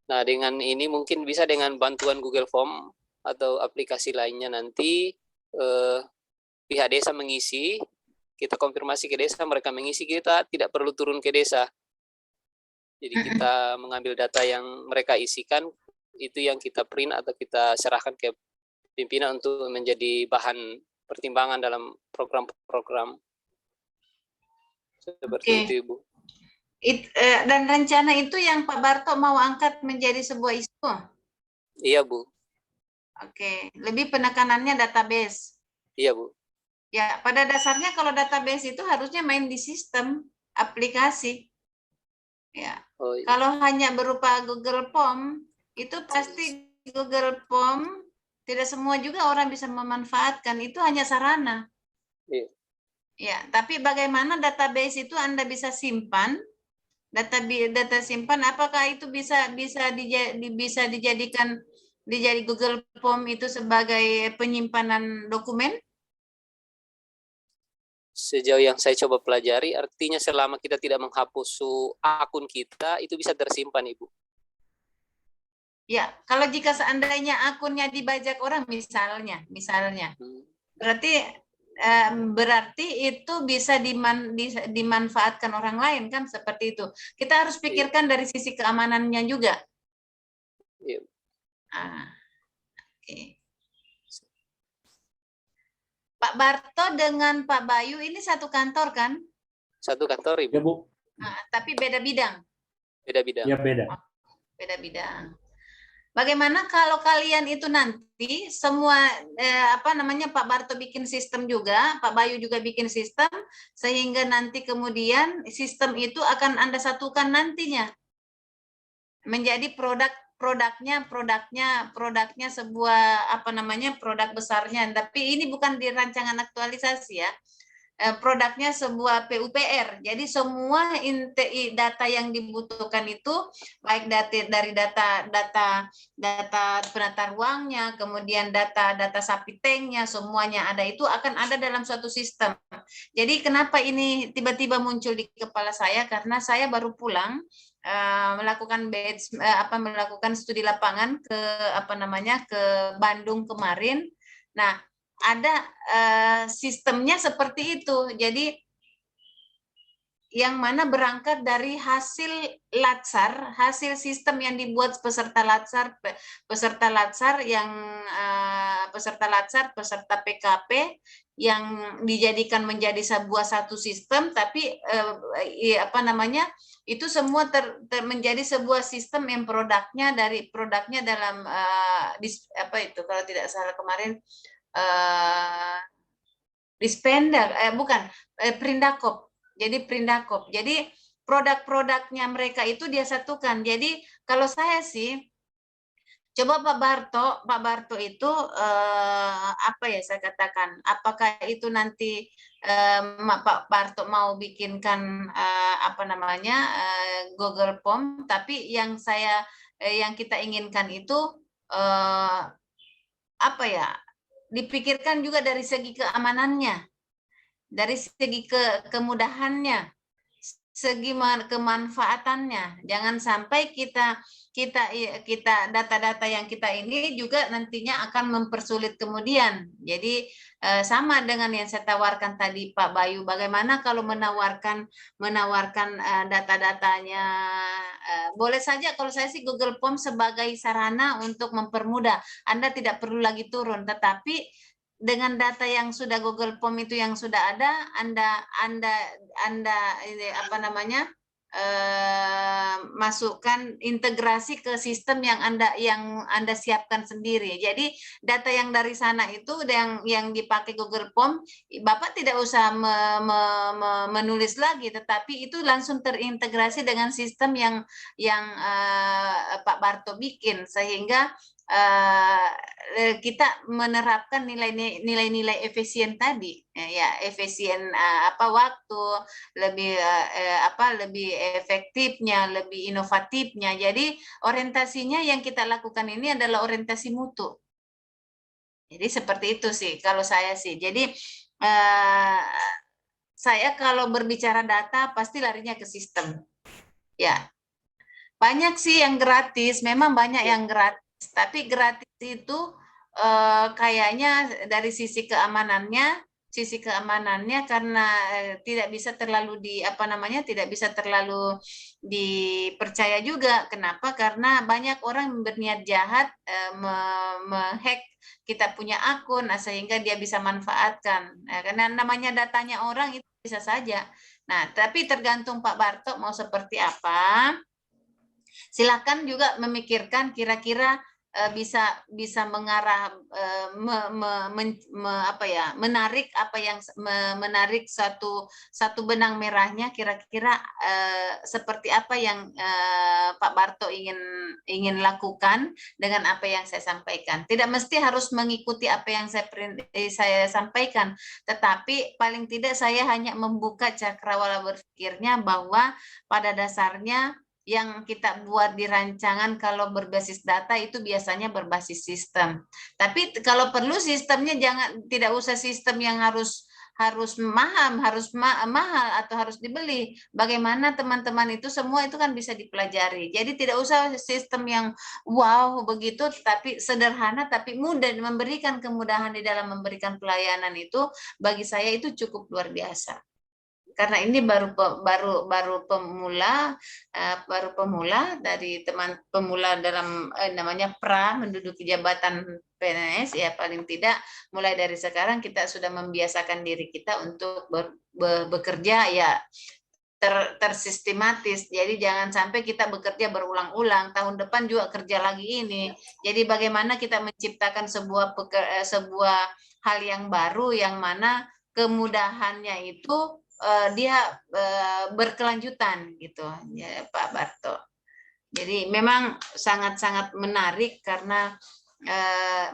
Nah, dengan ini mungkin bisa dengan bantuan Google Form atau aplikasi lainnya nanti pihak desa mengisi, kita konfirmasi ke desa, mereka mengisi, kita tidak perlu turun ke desa. Jadi kita mengambil data yang mereka isikan, itu yang kita print atau kita serahkan ke pimpinan untuk menjadi bahan pertimbangan dalam program-program seperti itu, Ibu. Dan rencana itu yang Pak Barto mau angkat menjadi sebuah isu? Iya, Bu. Oke, lebih penekanannya database. Iya, Bu. Ya, pada dasarnya kalau database itu harusnya main di sistem aplikasi. Ya, iya. Kalau hanya berupa Google Form, itu pasti Google Form tidak semua juga orang bisa memanfaatkan, itu hanya sarana. Iya. Ya, tapi bagaimana database itu Anda bisa simpan, data simpan, apakah itu bisa dijadikan Google Form itu sebagai penyimpanan dokumen? Sejauh yang saya coba pelajari, artinya selama kita tidak menghapus akun kita, itu bisa tersimpan, Ibu. Ya, kalau jika seandainya akunnya dibajak orang misalnya, berarti itu bisa dimanfaatkan orang lain kan, seperti itu. Kita harus pikirkan dari sisi keamanannya juga. Iya. Oke. Pak Barto dengan Pak Bayu ini satu kantor kan? Satu kantor, Ibu. Ya, Bu. Tapi beda bidang. Beda bidang. Ya, beda. Beda bidang. Bagaimana kalau kalian itu nanti semua Pak Barto bikin sistem juga, Pak Bayu juga bikin sistem, sehingga nanti kemudian sistem itu akan Anda satukan nantinya menjadi produknya sebuah produk besarnya. Tapi ini bukan di rancangan aktualisasi ya. Produknya sebuah PUPR. Jadi semua data yang dibutuhkan itu baik dari data penata ruangnya, kemudian data sapi tanknya, semuanya ada, itu akan ada dalam suatu sistem. Jadi kenapa ini tiba-tiba muncul di kepala saya, karena saya baru pulang melakukan studi lapangan ke Bandung kemarin. Nah, ada sistemnya seperti itu. Jadi yang mana berangkat dari hasil latsar, hasil sistem yang dibuat peserta latsar PKP yang dijadikan menjadi sebuah satu sistem, tapi itu semua menjadi sebuah sistem yang produknya dalam kalau tidak salah kemarin Prindakop. Jadi produk-produknya mereka itu dia satukan. Jadi kalau saya sih, coba Pak Barto itu apa ya saya katakan, apakah itu nanti Pak Barto mau bikinkan apa namanya Google Form, tapi yang kita inginkan itu apa ya, dipikirkan juga dari segi keamanannya, dari segi kemudahannya, segi kemanfaatannya. Jangan sampai kita data-data yang kita ini juga nantinya akan mempersulit kemudian. Jadi sama dengan yang saya tawarkan tadi Pak Bayu, bagaimana kalau menawarkan data-datanya, boleh saja kalau saya sih Google Form sebagai sarana untuk mempermudah. Anda tidak perlu lagi turun, tetapi dengan data yang sudah Google Form itu yang sudah ada, Anda ini apa namanya masukkan integrasi ke sistem yang Anda siapkan sendiri. Jadi data yang dari sana itu yang dipakai Google Form, Bapak tidak usah menulis lagi, tetapi itu langsung terintegrasi dengan sistem yang Pak Barto bikin, sehingga kita menerapkan nilai-nilai efisien tadi, ya efisien waktu, lebih efektifnya, lebih inovatifnya. Jadi orientasinya yang kita lakukan ini adalah orientasi mutu. Jadi seperti itu sih kalau saya sih. Jadi saya kalau berbicara data pasti larinya ke sistem. Ya, banyak sih yang gratis, memang banyak yang gratis. Tapi gratis itu kayaknya dari sisi keamanannya karena tidak bisa terlalu tidak bisa terlalu dipercaya juga. Kenapa? Karena banyak orang berniat jahat menghack kita punya akun, sehingga dia bisa manfaatkan. Karena namanya datanya orang itu bisa saja. Nah, tapi tergantung Pak Barto mau seperti apa. Silakan juga memikirkan kira-kira bisa mengarah menarik satu benang merahnya, kira-kira seperti apa yang Pak Barto ingin lakukan dengan apa yang saya sampaikan. Tidak mesti harus mengikuti apa yang saya sampaikan, tetapi paling tidak saya hanya membuka cakrawala berpikirnya bahwa pada dasarnya yang kita buat di rancangan kalau berbasis data itu biasanya berbasis sistem. Tapi kalau perlu sistemnya tidak usah sistem yang harus mahal atau harus dibeli. Bagaimana teman-teman itu semua itu kan bisa dipelajari. Jadi tidak usah sistem yang wow begitu, tapi sederhana tapi mudah, memberikan kemudahan di dalam memberikan pelayanan itu bagi saya itu cukup luar biasa. Karena ini baru pemula dari teman pemula dalam namanya menduduki jabatan PNS, ya paling tidak mulai dari sekarang kita sudah membiasakan diri kita untuk bekerja ya tersistematis. Jadi jangan sampai kita bekerja berulang-ulang, tahun depan juga kerja lagi ini. Jadi bagaimana kita menciptakan sebuah hal yang baru yang mana kemudahannya itu dia berkelanjutan gitu ya Pak Barto. Jadi memang sangat-sangat menarik karena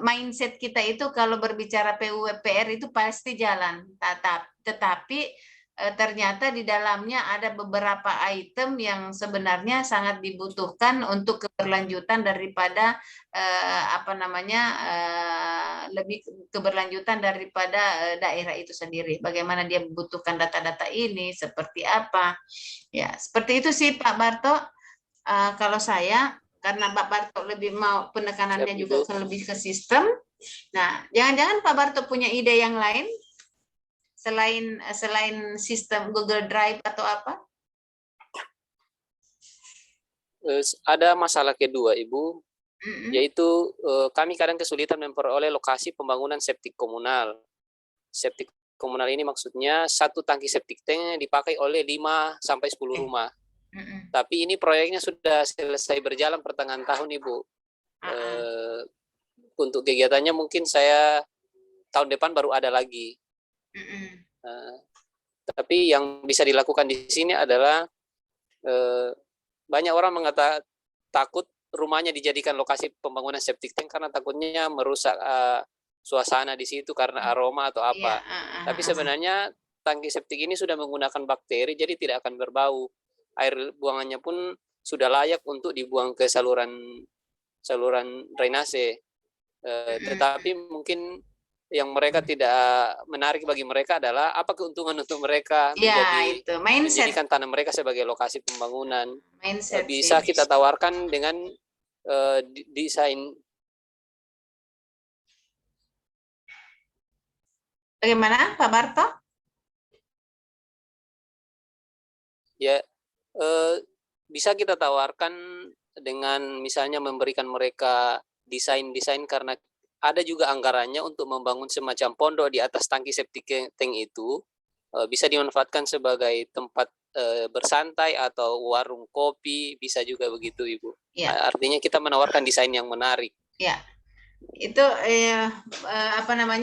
mindset kita itu kalau berbicara PUPR itu pasti jalan, tetapi ternyata di dalamnya ada beberapa item yang sebenarnya sangat dibutuhkan untuk keberlanjutan daripada lebih keberlanjutan daripada daerah itu sendiri. Bagaimana dia membutuhkan data-data ini, seperti apa. Ya, seperti itu sih Pak Barto. Kalau saya, karena Pak Barto lebih mau penekanannya juga lebih ke sistem. Nah, jangan-jangan Pak Barto punya ide yang lain selain sistem Google Drive atau apa? Ada masalah kedua, Ibu, yaitu kami kadang kesulitan memperoleh lokasi pembangunan septik komunal. Septik komunal ini maksudnya satu tangki septik tank dipakai oleh 5 sampai 10 rumah. Tapi ini proyeknya sudah selesai berjalan pertengahan tahun, Ibu. Untuk kegiatannya mungkin saya tahun depan baru ada lagi. Tapi yang bisa dilakukan di sini adalah banyak orang takut rumahnya dijadikan lokasi pembangunan septic tank karena takutnya merusak suasana di situ karena aroma atau apa. Tapi sebenarnya tangki septik ini sudah menggunakan bakteri, jadi tidak akan berbau. Air buangannya pun sudah layak untuk dibuang ke saluran drainase. Tetapi mungkin yang mereka tidak menarik bagi mereka adalah apa keuntungan untuk mereka menjadikan tanah mereka sebagai lokasi pembangunan. Bisa kita tawarkan dengan desain. Bagaimana Pak Barto? Ya, bisa kita tawarkan dengan misalnya memberikan mereka desain karena ada juga anggarannya untuk membangun semacam pondok di atas tangki septic tank itu, bisa dimanfaatkan sebagai tempat bersantai atau warung kopi, bisa juga begitu Ibu. Ya. Artinya kita menawarkan desain yang menarik. Ya, itu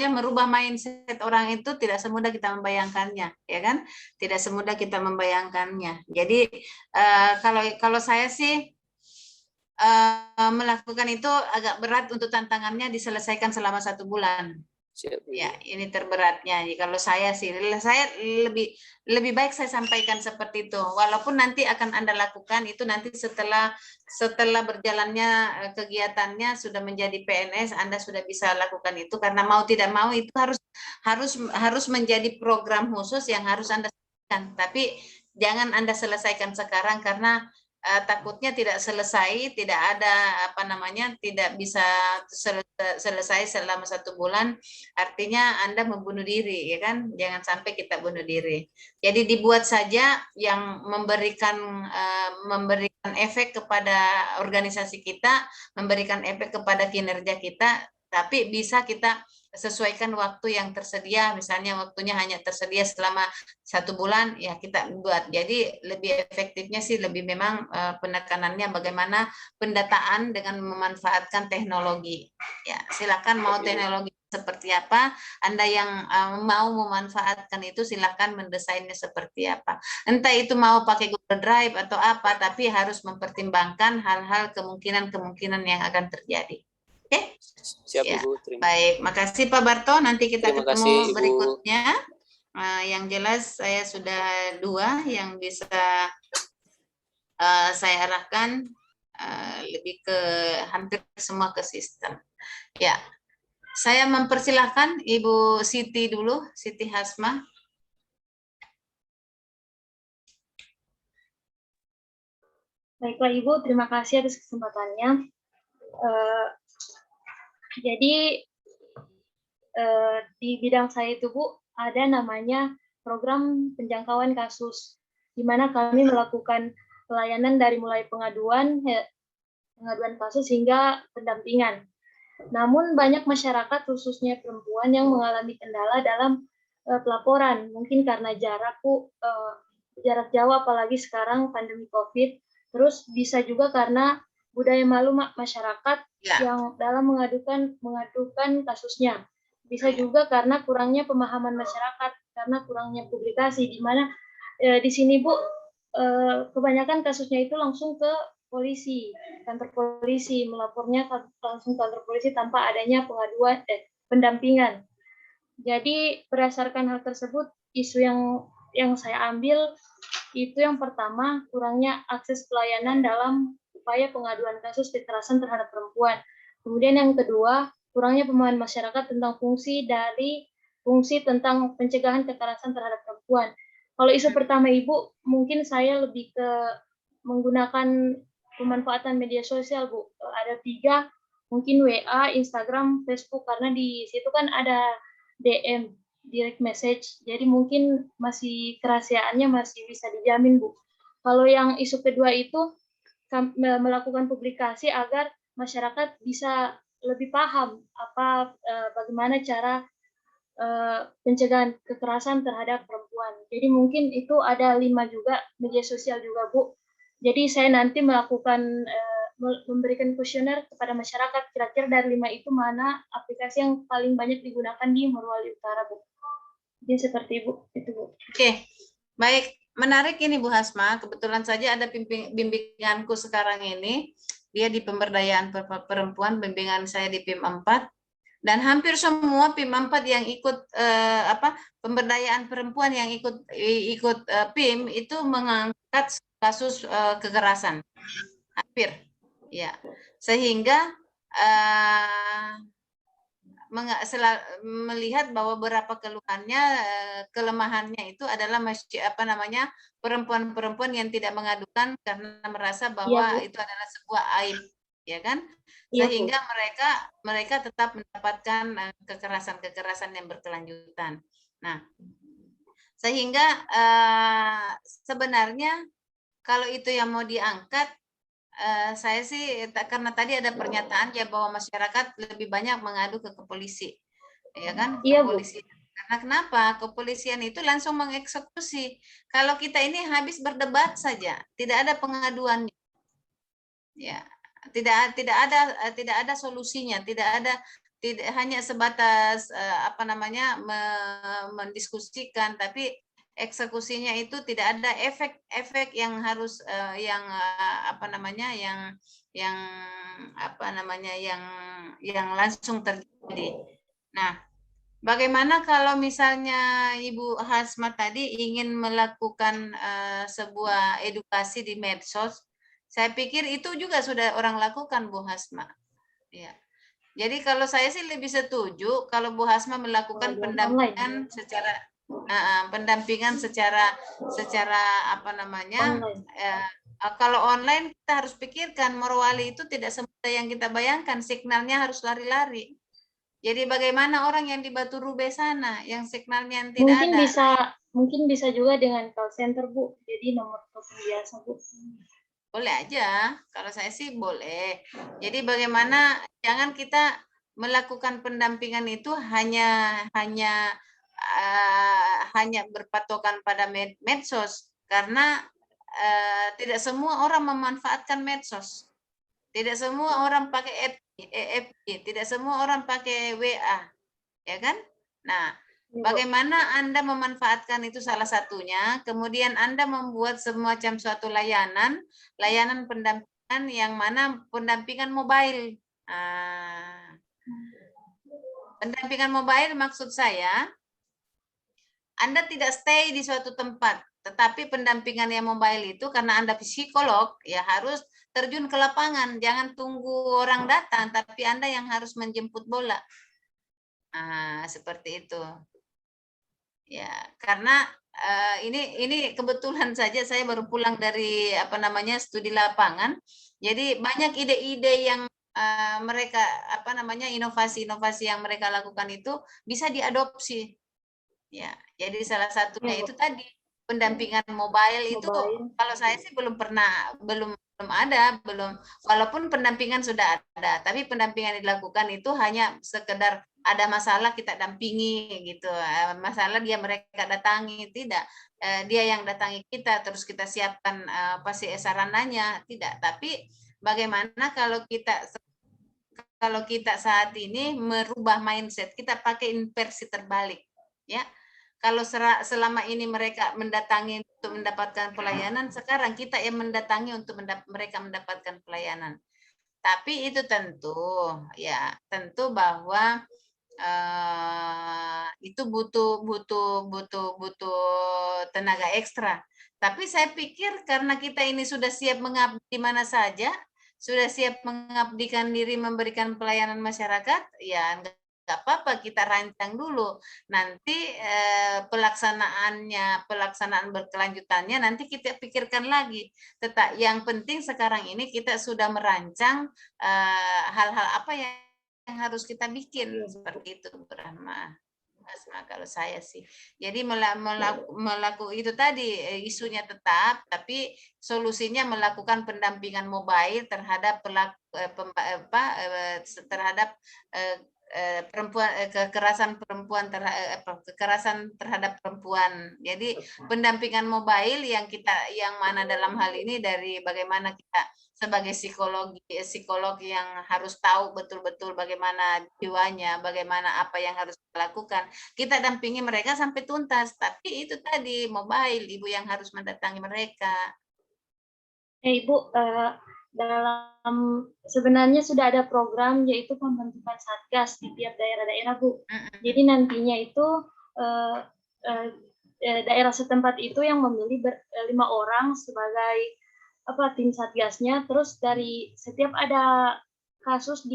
merubah mindset orang itu tidak semudah kita membayangkannya, ya kan? Tidak semudah kita membayangkannya. Jadi kalau saya sih melakukan itu agak berat untuk tantangannya diselesaikan selama 1 bulan. Siap. Ya, ini terberatnya. Kalau saya sih, saya lebih baik saya sampaikan seperti itu. Walaupun nanti akan Anda lakukan itu nanti setelah berjalannya kegiatannya sudah menjadi PNS, Anda sudah bisa lakukan itu karena mau tidak mau itu harus menjadi program khusus yang harus Anda selesaikan. Tapi jangan Anda selesaikan sekarang karena takutnya tidak selesai, tidak ada tidak bisa selesai selama 1 bulan, artinya Anda membunuh diri, ya kan? Jangan sampai kita bunuh diri. Jadi dibuat saja yang memberikan efek kepada organisasi kita, memberikan efek kepada kinerja kita, tapi bisa kita sesuaikan waktu yang tersedia, misalnya waktunya hanya tersedia selama 1 bulan, ya kita buat. Jadi lebih efektifnya sih memang penekanannya bagaimana pendataan dengan memanfaatkan teknologi. Ya, silakan mau teknologi seperti apa, Anda yang mau memanfaatkan itu silakan mendesainnya seperti apa. Entah itu mau pakai Google Drive atau apa, tapi harus mempertimbangkan hal-hal kemungkinan yang akan terjadi. Oke? Siap ya. Ibu. Baik, makasih Pak Barto. Nanti kita Terima ketemu kasih, Ibu. berikutnya. Yang jelas saya sudah 2 yang bisa saya arahkan, lebih ke hampir semua ke sistem. Ya, saya mempersilahkan Ibu Siti dulu, Siti Hasma. Baiklah Ibu, terima kasih atas kesempatannya. Jadi di bidang saya itu Bu, ada namanya program penjangkauan kasus, di mana kami melakukan pelayanan dari mulai pengaduan kasus hingga pendampingan. Namun banyak masyarakat khususnya perempuan yang mengalami kendala dalam pelaporan, mungkin karena jarak jauh apalagi sekarang pandemi COVID, terus bisa juga karena budaya malu masyarakat yang dalam mengadukan kasusnya. Bisa juga karena kurangnya pemahaman masyarakat, karena kurangnya publikasi, di mana di sini Bu, kebanyakan kasusnya itu langsung ke polisi, kantor polisi, melapornya langsung kantor polisi tanpa adanya pendampingan. Jadi berdasarkan hal tersebut, isu yang saya ambil itu yang pertama, kurangnya akses pelayanan dalam upaya pengaduan kasus kekerasan terhadap perempuan. Kemudian yang kedua, kurangnya pemahaman masyarakat tentang fungsi tentang pencegahan kekerasan terhadap perempuan. Kalau isu pertama Ibu, mungkin saya lebih ke menggunakan pemanfaatan media sosial Bu. Ada 3, mungkin WA, Instagram, Facebook, karena di situ kan ada DM, direct message. Jadi mungkin masih kerahasiaannya masih bisa dijamin Bu. Kalau yang isu kedua itu melakukan publikasi agar masyarakat bisa lebih paham bagaimana cara pencegahan kekerasan terhadap perempuan. Jadi mungkin itu ada 5 juga, media sosial juga Bu. Jadi saya nanti memberikan kuesioner kepada masyarakat, kira-kira dari 5 itu mana aplikasi yang paling banyak digunakan di Morowali Utara Bu. Jadi seperti itu Bu. Oke, baik menarik ini Bu Hasma, kebetulan saja ada bimbinganku sekarang ini, dia di pemberdayaan perempuan, bimbingan saya di PIM 4, dan hampir semua PIM 4 yang ikut pemberdayaan perempuan yang ikut PIM itu mengangkat kasus kekerasan, hampir, ya, sehingga melihat bahwa beberapa keluhannya, kelemahannya itu adalah perempuan-perempuan yang tidak mengadukan karena merasa bahwa itu adalah sebuah aib, ya kan? Sehingga mereka tetap mendapatkan kekerasan-kekerasan yang berkelanjutan. Nah, sehingga sebenarnya kalau itu yang mau diangkat, saya sih karena tadi ada pernyataan ya bahwa masyarakat lebih banyak mengadu ke polisi, ya kan? Kepolisian. Karena kenapa? Kepolisian itu langsung mengeksekusi. Kalau kita ini habis berdebat saja, tidak ada pengaduannya, ya, tidak ada solusinya, tidak hanya sebatas mendiskusikan, tapi eksekusinya itu tidak ada efek yang harus yang langsung terjadi. Nah, bagaimana kalau misalnya Ibu Hasma tadi ingin melakukan sebuah edukasi di medsos? Saya pikir itu juga sudah orang lakukan, Bu Hasma. Ya. Jadi kalau saya sih lebih setuju kalau Bu Hasma melakukan pendampingan secara kalau online kita harus pikirkan Morowali itu tidak semudah yang kita bayangkan, signalnya harus lari-lari. Jadi bagaimana orang yang di Batu Rube sana yang signalnya yang tidak ada? Mungkin bisa juga dengan call center, Bu. Jadi nomor telepon biasa, Bu. Boleh aja, kalau saya sih boleh. Jadi bagaimana jangan kita melakukan pendampingan itu hanya berpatokan pada medsos, karena tidak semua orang memanfaatkan medsos. Tidak semua orang pakai FB, tidak semua orang pakai WA, ya kan? Nah, bagaimana Anda memanfaatkan itu salah satunya, kemudian Anda membuat semacam suatu layanan pendampingan yang mana pendampingan mobile. Pendampingan mobile maksud saya, Anda tidak stay di suatu tempat, tetapi pendampingan yang mobile itu karena Anda psikolog, ya harus terjun ke lapangan, jangan tunggu orang datang, tapi Anda yang harus menjemput bola. Seperti itu. Ya, karena ini kebetulan saja saya baru pulang dari studi lapangan. Jadi banyak ide-ide yang mereka inovasi-inovasi yang mereka lakukan itu bisa diadopsi. Ya, jadi salah satunya itu tadi pendampingan mobile itu kalau saya sih belum ada, walaupun pendampingan sudah ada, tapi pendampingan yang dilakukan itu hanya sekedar ada masalah kita dampingi gitu, masalah mereka datangi, tidak dia yang datangi kita terus kita siapkan pasti sarananya, tidak, tapi bagaimana kalau kita saat ini merubah mindset, kita pakai inversi terbalik, ya. Kalau selama ini mereka mendatangi untuk mendapatkan pelayanan, sekarang kita yang mendatangi untuk mereka mendapatkan pelayanan. Tapi itu tentu bahwa itu butuh tenaga ekstra. Tapi saya pikir karena kita ini sudah siap mengabdi di mana saja, sudah siap mengabdikan diri memberikan pelayanan masyarakat, ya nggak apa-apa, kita rancang dulu. Nanti pelaksanaan berkelanjutannya nanti kita pikirkan lagi. Yang penting sekarang ini kita sudah merancang hal-hal apa yang harus kita bikin, seperti itu, Bu Rahma. Kalau saya sih, jadi melakukan itu tadi isunya tetap, tapi solusinya melakukan pendampingan mobile terhadap kekerasan terhadap perempuan. Jadi pendampingan mobile yang mana dalam hal ini dari bagaimana kita sebagai psikolog yang harus tahu betul-betul bagaimana jiwanya, bagaimana apa yang harus dilakukan. Kita dampingi mereka sampai tuntas, tapi itu tadi mobile, Ibu yang harus mendatangi mereka. Ibu, dalam sebenarnya sudah ada program yaitu pembentukan satgas di tiap daerah-daerah, Bu. Jadi nantinya itu daerah setempat itu yang memilih 5 orang sebagai tim satgasnya. Terus dari setiap ada kasus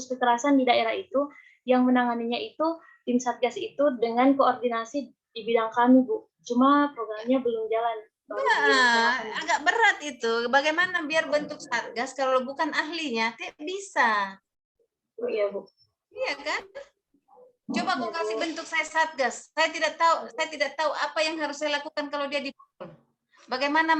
kekerasan di daerah itu, yang menanganinya itu tim satgas itu dengan koordinasi di bidang kami, Bu. Cuma programnya belum jalan. Agak berat itu. Bagaimana biar bentuk satgas kalau bukan ahlinya? Tidak bisa. Oh iya, Bu. Iya kan? Coba kau kasih bentuk saya satgas. Saya tidak tahu apa yang harus saya lakukan kalau dia dipukul. Bagaimana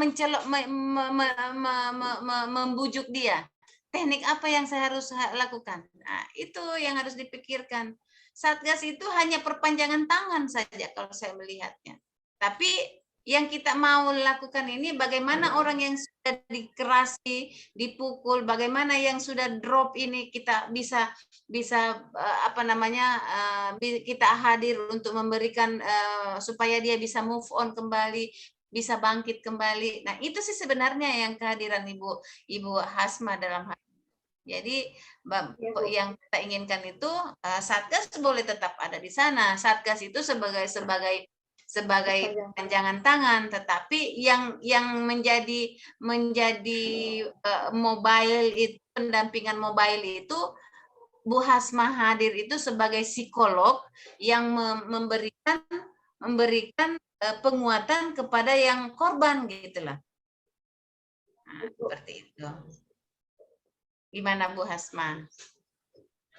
membujuk dia? Teknik apa yang saya harus lakukan? Nah, itu yang harus dipikirkan. Satgas itu hanya perpanjangan tangan saja kalau saya melihatnya. Tapi yang kita mau lakukan ini bagaimana orang yang sudah dikerasi, dipukul, bagaimana yang sudah drop ini kita bisa kita hadir untuk memberikan supaya dia bisa move on kembali, bisa bangkit kembali. Nah, itu sih sebenarnya yang kehadiran Ibu Hasma dalam hal ini. Jadi yang kita inginkan itu Satgas boleh tetap ada di sana. Satgas itu sebagai panjangan tangan, tetapi yang menjadi mobile itu, pendampingan mobile itu Bu Hasma hadir itu sebagai psikolog yang memberikan penguatan kepada yang korban gitulah. Nah, seperti itu. Gimana Bu Hasma?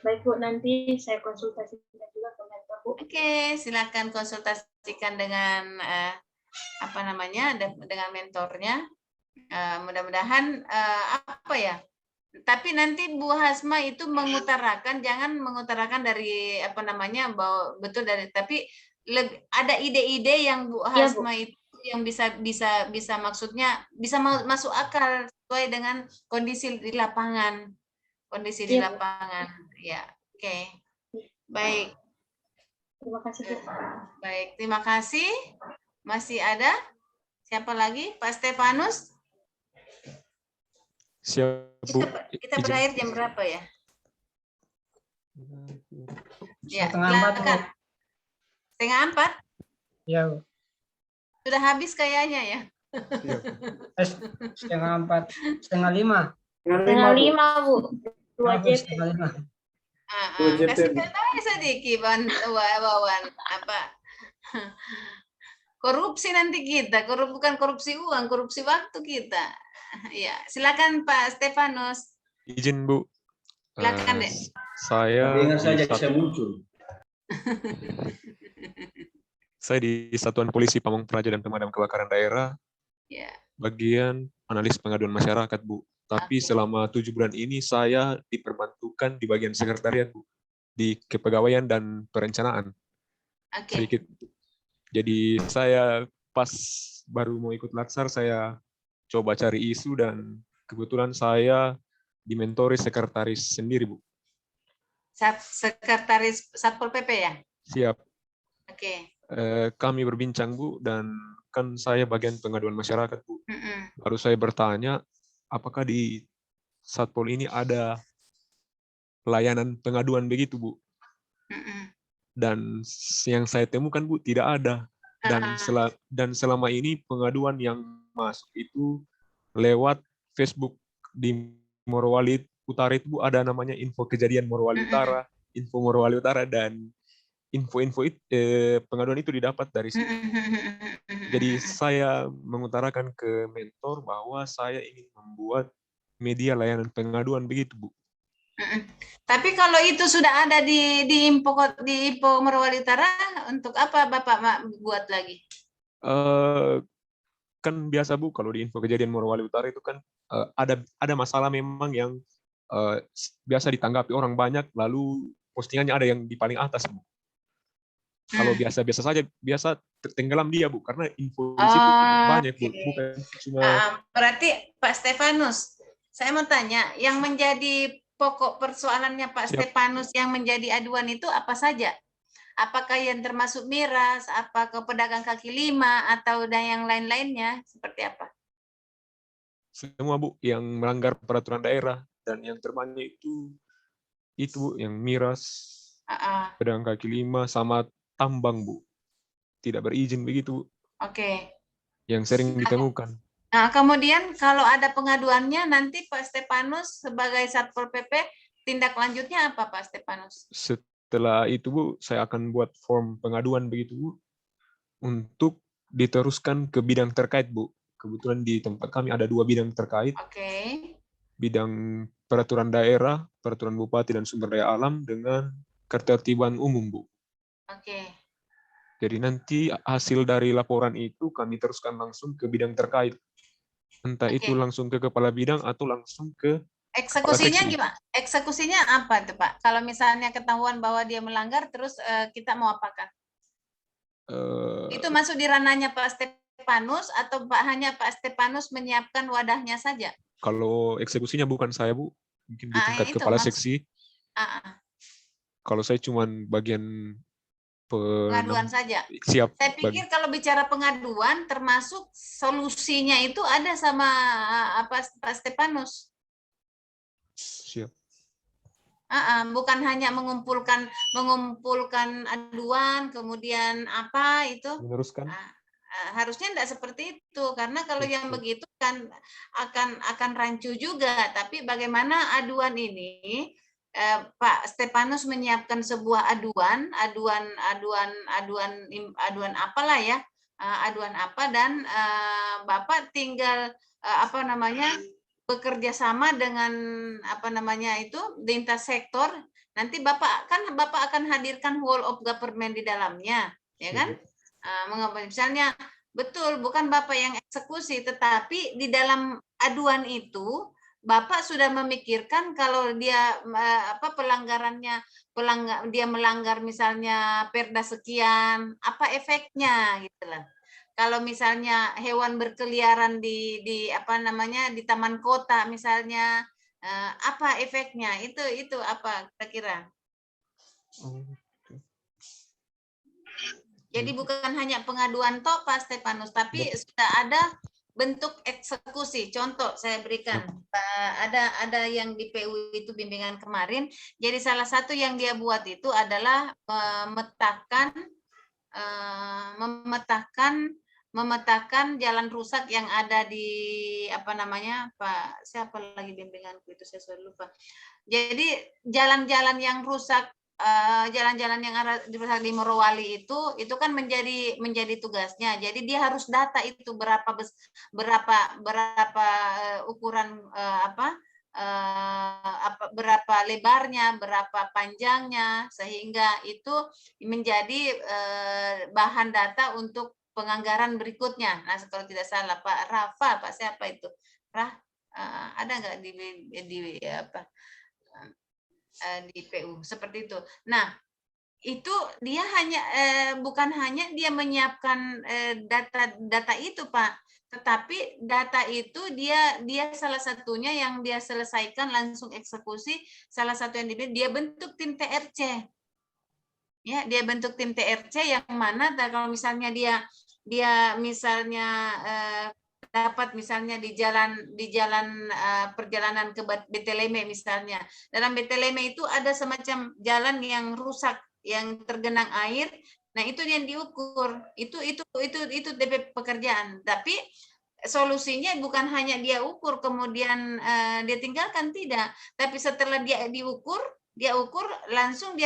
Baik Bu, nanti saya konsultasikan juga ke mentor Bu. Oke, silakan konsultasikan dengan dengan mentornya. Mudah-mudahan tapi nanti Bu Hasma itu mengutarakan, jangan mengutarakan dari bahwa betul dari, tapi ada ide-ide yang Bu Hasma itu yang bisa maksudnya bisa masuk akal sesuai dengan kondisi di lapangan. Ya, oke. Baik. Terima kasih, Bu. Baik, terima kasih. Masih ada? Siapa lagi? Pak Stefanus? Siap, Bu. Kita berakhir jam berapa ya? Ya, 3:30. 3:30? Iya, Bu. Sudah habis kayaknya ya? 4:30. 4:30. 5:30, Bu. 2 JP. 5:30. Kasih tahu sedikit Wawan korupsi nanti kita, bukan korupsi uang, korupsi waktu kita. Ya, silakan Pak Stefanus. Izin Bu. Silakan deh. Saya di Satuan Polisi Pamong Praja dan Pemadam Kebakaran Daerah. Ya. Bagian analis pengaduan masyarakat, Bu. Tapi selama 7 bulan ini saya diperbantukan di bagian sekretariat, Bu, di kepegawaian dan perencanaan. Sedikit. Jadi saya pas baru mau ikut latsar, saya coba cari isu dan kebetulan saya dimentori sekretaris sendiri, Bu. Sekretaris Satpol PP ya? Siap. Oke. Kami berbincang, Bu, dan kan saya bagian pengaduan masyarakat, Bu. Baru saya bertanya, apakah di Satpol ini ada pelayanan pengaduan begitu, Bu? Dan yang saya temukan, Bu, tidak ada. Dan selama ini pengaduan yang masuk itu lewat Facebook di Morowali Utara itu, Bu, ada namanya info kejadian Morowali Utara, info Morowali Utara, dan info-info pengaduan itu didapat dari situ. Jadi saya mengutarakan ke mentor bahwa saya ingin membuat media layanan pengaduan begitu, Bu. Tapi kalau itu sudah ada di info Morowali Utara, untuk apa Bapak buat lagi? Kan biasa, Bu, kalau di info kejadian Morowali Utara itu kan ada masalah memang yang biasa ditanggapi orang banyak, lalu postingannya ada yang di paling atas, Bu. Kalau biasa-biasa saja, biasa tenggelam dia, Bu, karena info di situ banyak, Bu. Bukan cuma... Berarti Pak Stefanus, Saya mau tanya, yang menjadi pokok persoalannya Pak Stepanus yang menjadi aduan itu apa saja? Apakah yang termasuk miras, apakah pedagang kaki lima, atau dan yang lain-lainnya? Seperti apa? Semua Bu yang melanggar peraturan daerah, dan yang terbanyak itu Bu, yang miras, pedagang kaki lima, sama tambang Bu. Tidak berizin begitu Bu. Oke. Yang sering ditemukan. Nah, kemudian kalau ada pengaduannya, nanti Pak Stepanus sebagai Satpol PP, tindak lanjutnya apa Pak Stepanus? Setelah itu Bu, saya akan buat form pengaduan begitu Bu, untuk diteruskan ke bidang terkait Bu. Kebetulan di tempat kami ada 2 bidang terkait. Oke. Bidang peraturan daerah, peraturan bupati dan sumber daya alam, dengan ketertiban umum Bu. Oke. Jadi nanti hasil dari laporan itu kami teruskan langsung ke bidang terkait. Entah itu langsung ke kepala bidang atau langsung ke eksekusinya gimana? Eksekusinya apa tuh Pak? Kalau misalnya ketahuan bahwa dia melanggar, terus kita mau apakan? Itu masuk di ranahnya Pak Stepanus atau hanya Pak Stepanus menyiapkan wadahnya saja? Kalau eksekusinya bukan saya Bu, mungkin di tingkat kepala seksi. Kalau saya cuma bagian pengaduan saja. Siap. Saya pikir kalau bicara pengaduan, termasuk solusinya itu ada sama Pak Stepanus. Siap. Bukan hanya mengumpulkan aduan, kemudian apa itu? Meneruskan. Harusnya tidak seperti itu, karena kalau yang begitu kan akan rancu juga. Tapi bagaimana aduan ini? Pak Stepanus menyiapkan sebuah aduan apalah ya, aduan apa, dan Bapak tinggal bekerja sama dengan lintas sektor. Nanti Bapak akan hadirkan whole of government di dalamnya, ya kan? Misalnya betul bukan Bapak yang eksekusi, tetapi di dalam aduan itu Bapak sudah memikirkan kalau dia dia melanggar misalnya perda sekian, apa efeknya gitu lah. Kalau misalnya hewan berkeliaran di taman kota misalnya, apa efeknya? Itu apa kira-kira? Jadi bukan hanya pengaduan toh Pak Stepanus, tapi sudah ada bentuk eksekusi. Contoh saya berikan, ada yang di PU itu bimbingan kemarin. Jadi salah satu yang dia buat itu adalah memetakan jalan rusak yang ada di Pak siapa lagi bimbinganku itu saya sudah lupa. Jadi jalan-jalan yang rusak, jalan-jalan yang ada di Morowali itu kan menjadi tugasnya. Jadi dia harus data itu berapa ukuran berapa lebarnya, berapa panjangnya, sehingga itu menjadi bahan data untuk penganggaran berikutnya. Nah, kalau tidak salah Pak Rafa, Pak siapa itu? Ada nggak di PU seperti itu. Nah, itu dia hanya bukan hanya dia menyiapkan data itu Pak, tetapi data itu dia salah satunya yang dia selesaikan langsung eksekusi. Salah satu yang dia bentuk tim TRC. Ya, dia bentuk tim TRC yang mana kalau misalnya dia misalnya dapat misalnya di jalan perjalanan ke Beteleme misalnya. Dalam Beteleme itu ada semacam jalan yang rusak, yang tergenang air. Nah, itu yang diukur. Itu DP pekerjaan. Tapi solusinya bukan hanya dia ukur kemudian dia tinggalkan, tidak. Tapi setelah dia ukur langsung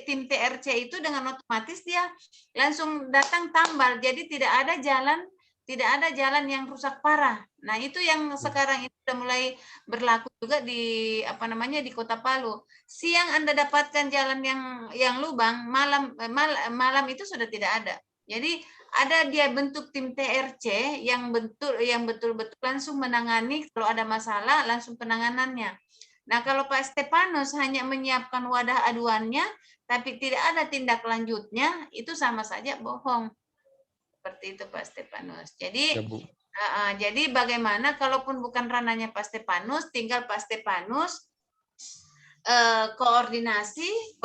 tim TRC itu dengan otomatis dia langsung datang tambal. Jadi tidak ada jalan yang rusak parah. Nah, itu yang sekarang itu sudah mulai berlaku juga di Kota Palu. Siang Anda dapatkan jalan yang lubang, malam itu sudah tidak ada. Jadi ada dia bentuk tim TRC yang betul-betul langsung menangani kalau ada masalah, langsung penanganannya. Nah, kalau Pak Stepanus hanya menyiapkan wadah aduannya tapi tidak ada tindak lanjutnya, itu sama saja bohong. Seperti itu Pak Stepanus. Jadi Jadi bagaimana kalaupun bukan ranahnya Pak Stepanus, tinggal Pak Stepanus koordinasi,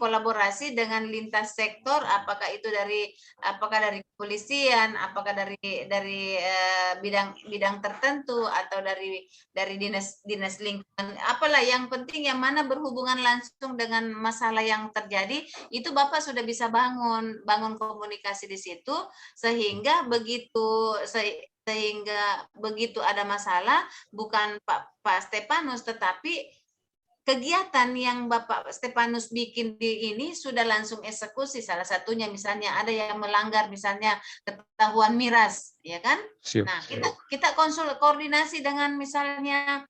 kolaborasi dengan lintas sektor, apakah dari kepolisian, apakah dari bidang tertentu, atau dari dinas lingkungan, apalah, yang penting yang mana berhubungan langsung dengan masalah yang terjadi, itu Bapak sudah bisa bangun komunikasi di situ, sehingga begitu ada masalah, bukan Pak Stepanus, tetapi kegiatan yang Bapak Stepanus bikin di ini sudah langsung eksekusi. Salah satunya misalnya ada yang melanggar misalnya ketahuan miras, ya kan? Siap. Nah, kita koordinasi dengan misalnya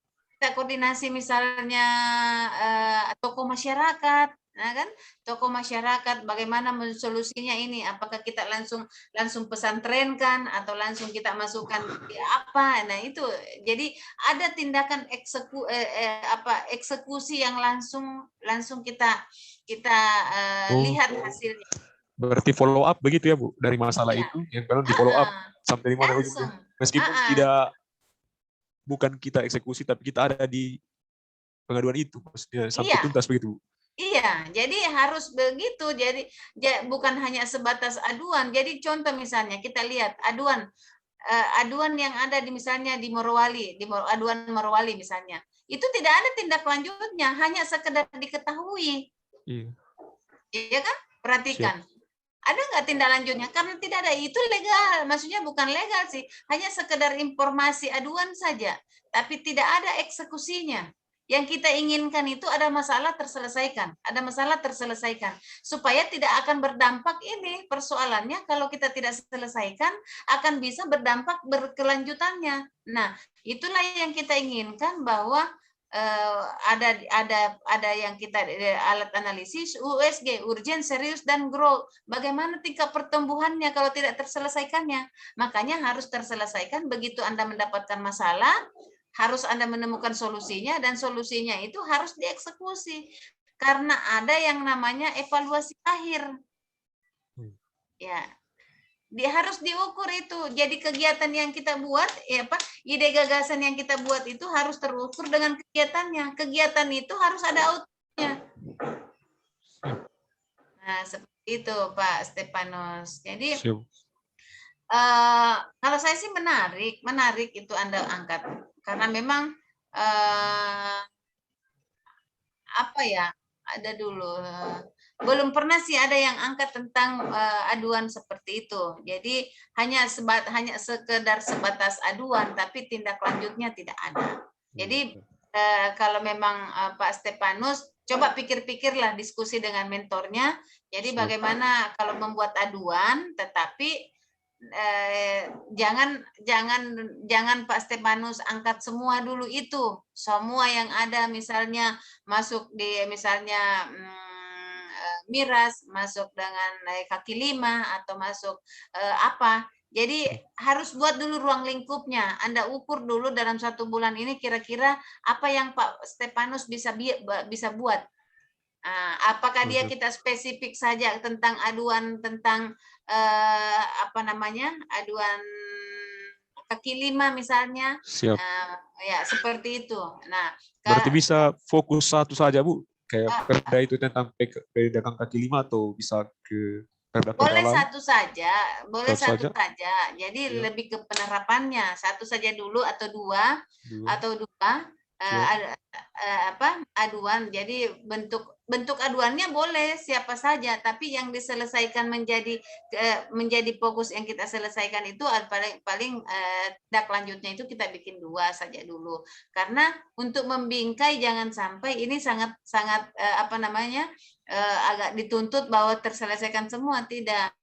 tokoh masyarakat, nah kan? Tokoh masyarakat bagaimana solusinya ini? Apakah kita langsung pesantrenkan atau langsung kita masukkan apa? Nah, itu jadi ada tindakan eksekusi yang langsung kita lihat hasilnya. Berarti follow up begitu ya Bu, dari masalah itu yang di follow up sampai di mana ujungnya. Meskipun bukan kita eksekusi, tapi kita ada di pengaduan itu, maksudnya sampai tuntas begitu. Iya, jadi harus begitu. Jadi bukan hanya sebatas aduan. Jadi contoh misalnya kita lihat aduan yang ada misalnya di Morowali, aduan Morowali misalnya, itu tidak ada tindak lanjutnya, hanya sekedar diketahui. Iya kan? Perhatikan. Ada nggak tindak lanjutnya? Karena tidak ada, itu legal, maksudnya bukan legal sih, hanya sekedar informasi aduan saja, tapi tidak ada eksekusinya. Yang kita inginkan itu ada masalah terselesaikan, supaya tidak akan berdampak ini persoalannya kalau kita tidak selesaikan akan bisa berdampak berkelanjutannya. Nah, itulah yang kita inginkan, bahwa ada yang kita alat analisis USG, urgent, serius, dan grow. Bagaimana tingkat pertumbuhannya kalau tidak terselesaikannya? Makanya harus terselesaikan. Begitu Anda mendapatkan masalah, harus Anda menemukan solusinya, dan solusinya itu harus dieksekusi. Karena ada yang namanya evaluasi akhir. Ya. Harus diukur itu. Jadi kegiatan yang kita buat, ide gagasan yang kita buat itu harus terukur dengan kegiatannya. Kegiatan itu harus ada outputnya. Nah, seperti itu Pak Stepanus. Jadi kalau saya sih menarik itu Anda angkat, karena memang ada dulu belum pernah sih ada yang angkat tentang aduan seperti itu. Jadi hanya sekedar sebatas aduan, tapi tindak lanjutnya tidak ada. Jadi kalau memang Pak Stepanus, coba pikir-pikirlah, diskusi dengan mentornya. Jadi bagaimana kalau membuat aduan, tetapi jangan Pak Stepanus angkat semua dulu itu. Semua yang ada misalnya masuk di misalnya miras, masuk dengan kaki lima, atau masuk apa. Jadi harus buat dulu ruang lingkupnya. Anda ukur dulu dalam 1 bulan ini kira-kira apa yang Pak Stepanus bisa buat. Apakah dia kita spesifik saja tentang aduan tentang aduan kaki lima misalnya. Siap. Ya seperti itu. Nah, berarti bisa fokus satu saja Bu, kayak perda itu tentang pedagang kaki lima, atau bisa ke perda boleh lain? satu saja. Jadi lebih ke penerapannya, satu saja dulu atau dua. Aduan. Jadi bentuk aduannya boleh siapa saja, tapi yang diselesaikan menjadi fokus yang kita selesaikan itu paling tindak lanjutnya itu kita bikin 2 saja dulu, karena untuk membingkai jangan sampai ini sangat agak dituntut bahwa terselesaikan semua. Tidak,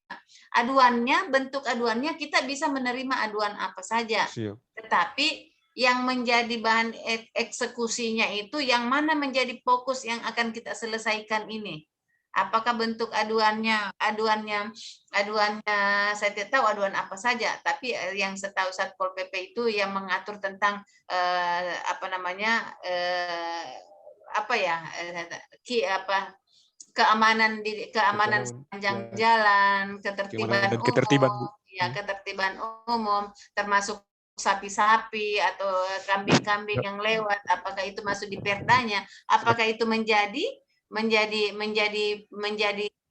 bentuk aduannya kita bisa menerima aduan apa saja. Tetapi yang menjadi bahan eksekusinya itu yang mana menjadi fokus yang akan kita selesaikan ini. Apakah bentuk aduannya saya tidak tahu aduan apa saja, tapi yang setahu Satpol PP itu yang mengatur tentang keamanan sepanjang jalan, ketertiban umum. ya ketertiban umum, termasuk sapi-sapi atau kambing-kambing yang lewat, apakah itu masuk di perdanya? Apakah itu menjadi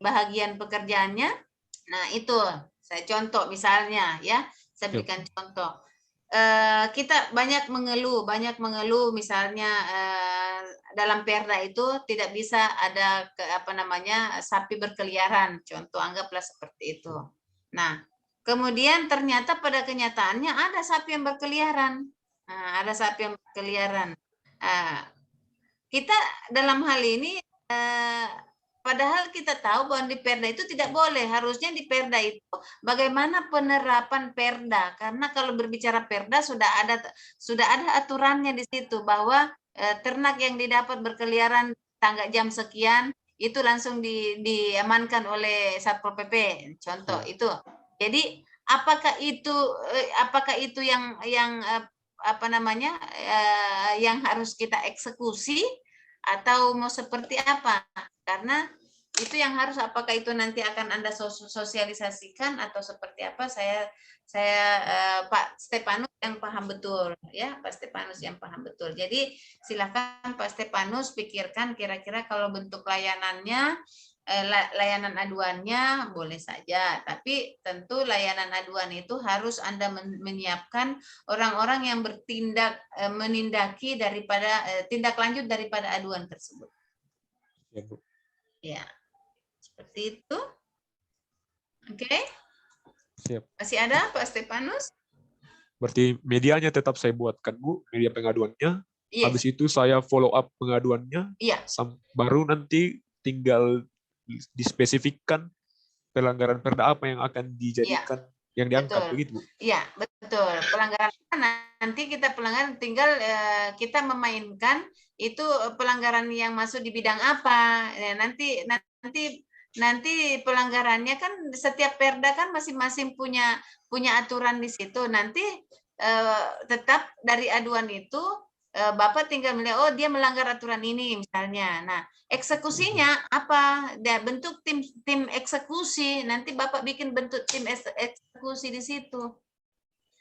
bahagian pekerjaannya? Nah, itu saya contoh misalnya ya, saya berikan contoh. Kita banyak mengeluh misalnya dalam perda itu tidak bisa ada sapi berkeliaran, contoh anggaplah seperti itu. Nah, kemudian ternyata pada kenyataannya ada sapi yang berkeliaran. Ada sapi yang berkeliaran. Kita dalam hal ini padahal kita tahu bahwa di perda itu tidak boleh. Harusnya di perda itu bagaimana penerapan perda, karena kalau berbicara perda sudah ada aturannya di situ bahwa ternak yang didapat berkeliaran tangga jam sekian itu langsung diamankan oleh Satpol PP, contoh itu. Jadi apakah itu yang yang harus kita eksekusi atau mau seperti apa? Karena itu yang harus, apakah itu nanti akan Anda sosialisasikan atau seperti apa? Saya Pak Stepanus yang paham betul ya, Pak Stepanus yang paham betul. Jadi silakan Pak Stepanus pikirkan kira-kira kalau bentuk layanannya, layanan aduannya boleh saja, tapi tentu layanan aduan itu harus Anda menyiapkan orang-orang yang bertindak menindaki daripada tindak lanjut daripada aduan tersebut. Ya, Bu. Ya, seperti itu. Oke. Siap. Masih ada Pak Stepanus? Berarti medianya tetap saya buatkan, Bu, media pengaduannya. Yes. Habis itu saya follow up pengaduannya. Iya. Baru nanti tinggal dispesifikkan pelanggaran perda apa yang akan dijadikan yang diangkat, begitu, Bu? Iya, betul. Pelanggaran nanti pelanggaran tinggal kita memainkan itu pelanggaran yang masuk di bidang apa. Ya, nanti pelanggarannya kan setiap perda kan masing-masing punya aturan di situ. Nanti tetap dari aduan itu Bapak tinggal melihat, oh dia melanggar aturan ini misalnya. Nah, eksekusinya apa? Bentuk tim eksekusi. Nanti Bapak bikin bentuk tim eksekusi di situ.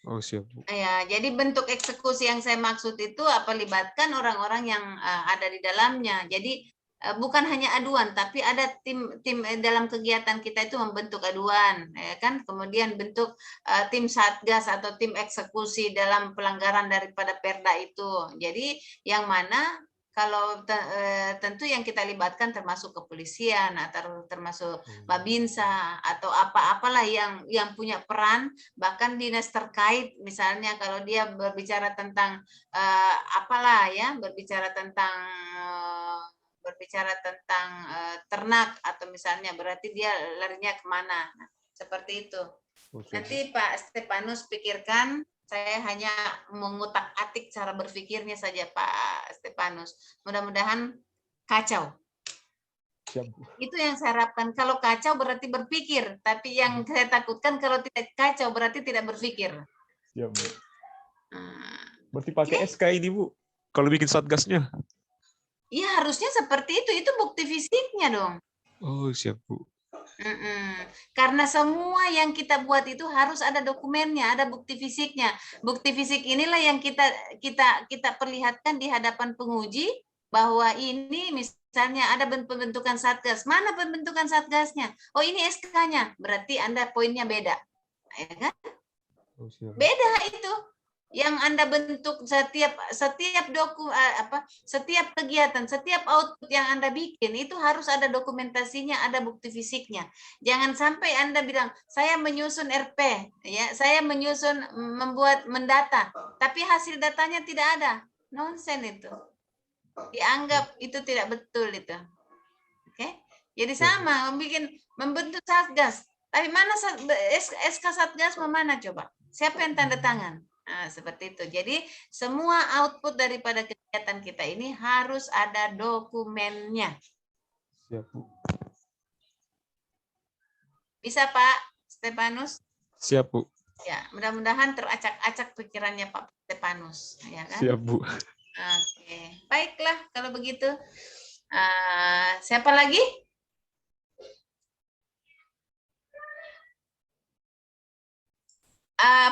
Oh, siap, Bu. Ya, jadi bentuk eksekusi yang saya maksud itu libatkan orang-orang yang ada di dalamnya. Jadi bukan hanya aduan, tapi ada tim dalam kegiatan kita itu membentuk aduan, ya kan? Kemudian bentuk tim satgas atau tim eksekusi dalam pelanggaran daripada perda itu. Jadi yang mana kalau tentu yang kita libatkan termasuk kepolisian atau termasuk Babinsa atau apalah yang punya peran, bahkan dinas terkait misalnya kalau dia berbicara tentang berbicara tentang ternak atau misalnya berarti dia larinya kemana. Nah, seperti itu. Nanti Pak Stepanus pikirkan, saya hanya mengutak-atik cara berpikirnya saja Pak Stepanus. Mudah-mudahan kacau. Siap. Itu yang saya harapkan. Kalau kacau berarti berpikir, tapi yang saya takutkan kalau tidak kacau berarti tidak berpikir. Siap, Bu. Berarti pakai SK ini, Bu, kalau bikin satgasnya? Iya, harusnya seperti itu bukti fisiknya dong. Oh, siap, Bu. Karena semua yang kita buat itu harus ada dokumennya, ada bukti fisiknya. Bukti fisik inilah yang kita perlihatkan di hadapan penguji bahwa ini misalnya ada pembentukan satgas. Mana pembentukan satgasnya? Oh, ini SK-nya. Berarti Anda poinnya beda. Ya kan? Oh, siap. Beda itu. Yang Anda bentuk setiap kegiatan, setiap output yang Anda bikin itu harus ada dokumentasinya, ada bukti fisiknya. Jangan sampai Anda bilang saya menyusun RP, ya, saya menyusun mendata, tapi hasil datanya tidak ada. Nonsen itu. Dianggap itu tidak betul itu. Oke? Jadi sama membentuk satgas. Tapi mana SK satgas mana coba? Siapa yang tanda tangan? Nah, seperti itu. Jadi semua output daripada kegiatan kita ini harus ada dokumennya. Siap, Bu. Bisa Pak Stepanus? Siap, Bu. Ya, mudah-mudahan teracak-acak pikirannya Pak Stepanus. Ya kan? Siap, Bu. Oke, baiklah kalau begitu. Siapa lagi?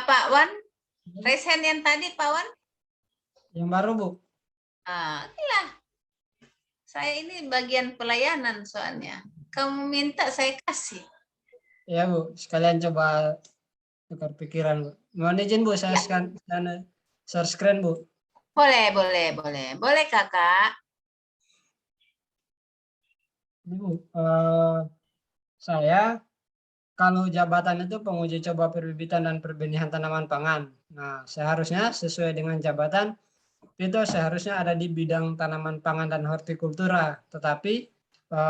Pak Wan, resen yang tadi Pak Wan? Yang baru, Bu. Inilah. Saya ini bagian pelayanan soalnya. Kamu minta saya kasih. Ya, Bu. Sekalian coba tukar pikiran, Bu. Mohon izin, Bu, saya share screen, Bu. Boleh, boleh, boleh. Boleh, Kakak. Ini, Bu, saya kalau jabatan itu penguji coba perbibitan dan perbenihan tanaman pangan. Nah, seharusnya sesuai dengan jabatan itu seharusnya ada di bidang tanaman pangan dan hortikultura, tetapi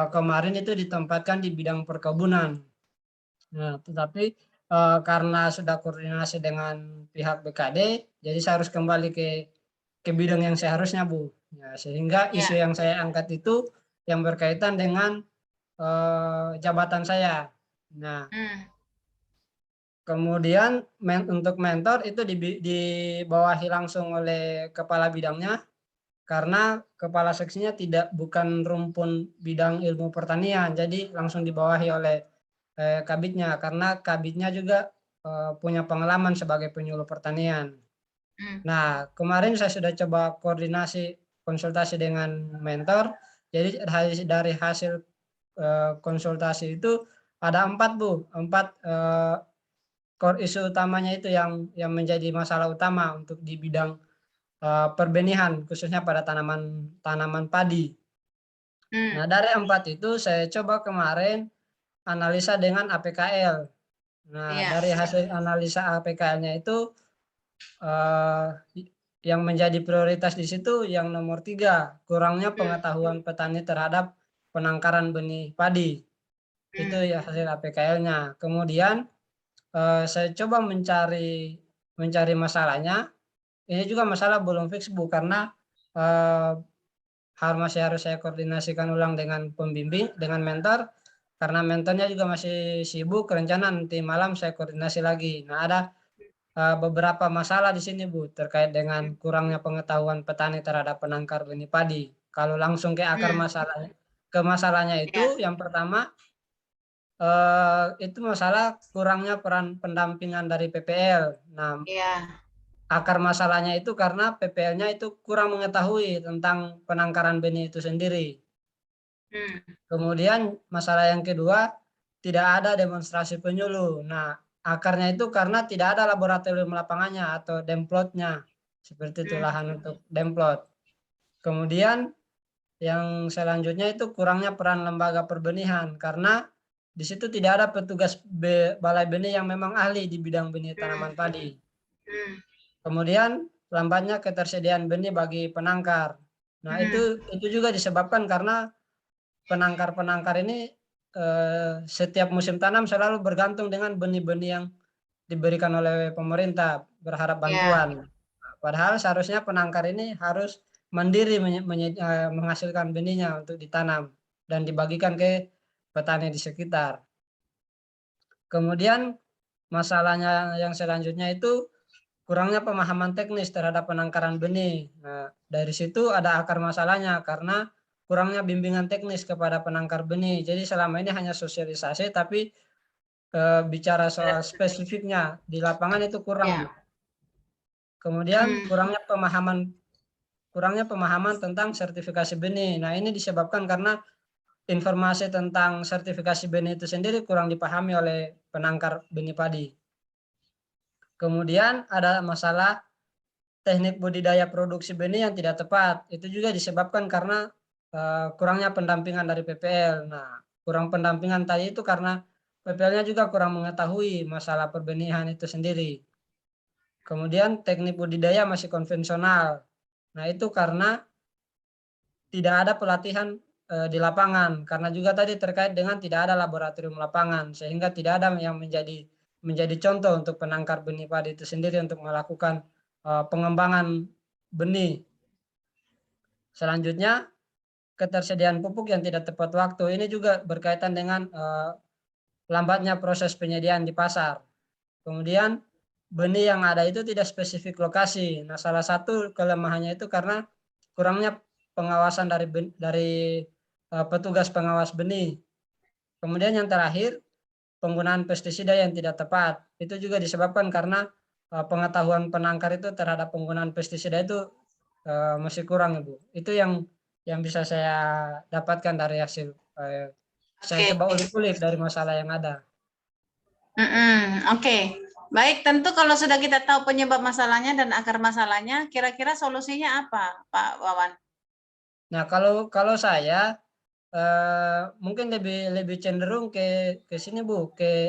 kemarin itu ditempatkan di bidang perkebunan. Nah, tetapi karena sudah koordinasi dengan pihak BKD, jadi saya harus kembali ke bidang yang seharusnya, Bu. Ya, sehingga isu yang saya angkat itu yang berkaitan dengan jabatan saya. Nah, kemudian untuk mentor itu dibawahi langsung oleh kepala bidangnya, karena kepala seksinya bukan rumpun bidang ilmu pertanian, jadi langsung dibawahi oleh kabitnya, karena kabitnya juga punya pengalaman sebagai penyuluh pertanian. Nah, kemarin saya sudah coba koordinasi konsultasi dengan mentor, jadi dari hasil konsultasi itu ada 4, Bu, 4 core isu utamanya itu yang menjadi masalah utama untuk di bidang perbenihan, khususnya pada tanaman padi. Nah, dari 4 itu saya coba kemarin analisa dengan APKL. Nah, dari hasil analisa APKL-nya itu yang menjadi prioritas di situ yang nomor 3, kurangnya pengetahuan petani terhadap penangkaran benih padi. Itu ya hasil APKL-nya. Kemudian saya coba mencari masalahnya. Ini juga masalah belum fix, Bu, karena masih harus saya koordinasikan ulang dengan pembimbing, dengan mentor, karena mentornya juga masih sibuk. Rencana nanti malam saya koordinasi lagi. Nah, ada beberapa masalah di sini, Bu, terkait dengan kurangnya pengetahuan petani terhadap penangkar benih padi. Kalau langsung ke akar masalahnya itu, yang pertama itu masalah kurangnya peran pendampingan dari PPL. Nah, akar masalahnya itu karena PPL-nya itu kurang mengetahui tentang penangkaran benih itu sendiri. Kemudian masalah yang kedua, tidak ada demonstrasi penyuluh. Nah, akarnya itu karena tidak ada laboratorium lapangannya atau demplotnya, seperti itu, lahan untuk demplot. Kemudian yang selanjutnya itu kurangnya peran lembaga perbenihan, karena di situ tidak ada petugas balai benih yang memang ahli di bidang benih tanaman padi. Kemudian lambatnya ketersediaan benih bagi penangkar. Nah, itu juga disebabkan karena penangkar ini setiap musim tanam selalu bergantung dengan benih-benih yang diberikan oleh pemerintah, berharap bantuan. Padahal seharusnya penangkar ini harus mandiri menghasilkan benihnya untuk ditanam dan dibagikan ke petani di sekitar. Kemudian masalahnya yang selanjutnya itu kurangnya pemahaman teknis terhadap penangkaran benih. Nah, dari situ ada akar masalahnya karena kurangnya bimbingan teknis kepada penangkar benih. Jadi selama ini hanya sosialisasi, tapi bicara soal spesifiknya di lapangan itu kurang. Kemudian kurangnya pemahaman tentang sertifikasi benih. Nah, ini disebabkan karena informasi tentang sertifikasi benih itu sendiri kurang dipahami oleh penangkar benih padi. Kemudian ada masalah teknik budidaya produksi benih yang tidak tepat. Itu juga disebabkan karena kurangnya pendampingan dari PPL. Nah, kurang pendampingan tadi itu karena PPL-nya juga kurang mengetahui masalah perbenihan itu sendiri. Kemudian teknik budidaya masih konvensional. Nah, itu karena tidak ada pelatihan di lapangan, karena juga tadi terkait dengan tidak ada laboratorium lapangan, sehingga tidak ada yang menjadi contoh untuk penangkar benih padi itu sendiri untuk melakukan pengembangan benih. Selanjutnya, ketersediaan pupuk yang tidak tepat waktu. Ini juga berkaitan dengan lambatnya proses penyediaan di pasar. Kemudian benih yang ada itu tidak spesifik lokasi. Nah, salah satu kelemahannya itu karena kurangnya pengawasan dari petugas pengawas benih. Kemudian yang terakhir, penggunaan pestisida yang tidak tepat. Itu juga disebabkan karena pengetahuan penangkar itu terhadap penggunaan pestisida itu masih kurang, Ibu. Itu yang bisa saya dapatkan dari hasil saya coba ulik-ulik dari masalah yang ada. Oke. Baik, tentu kalau sudah kita tahu penyebab masalahnya dan akar masalahnya, kira-kira solusinya apa, Pak Wawan? Nah, kalau saya mungkin lebih cenderung ke sini, Bu, ke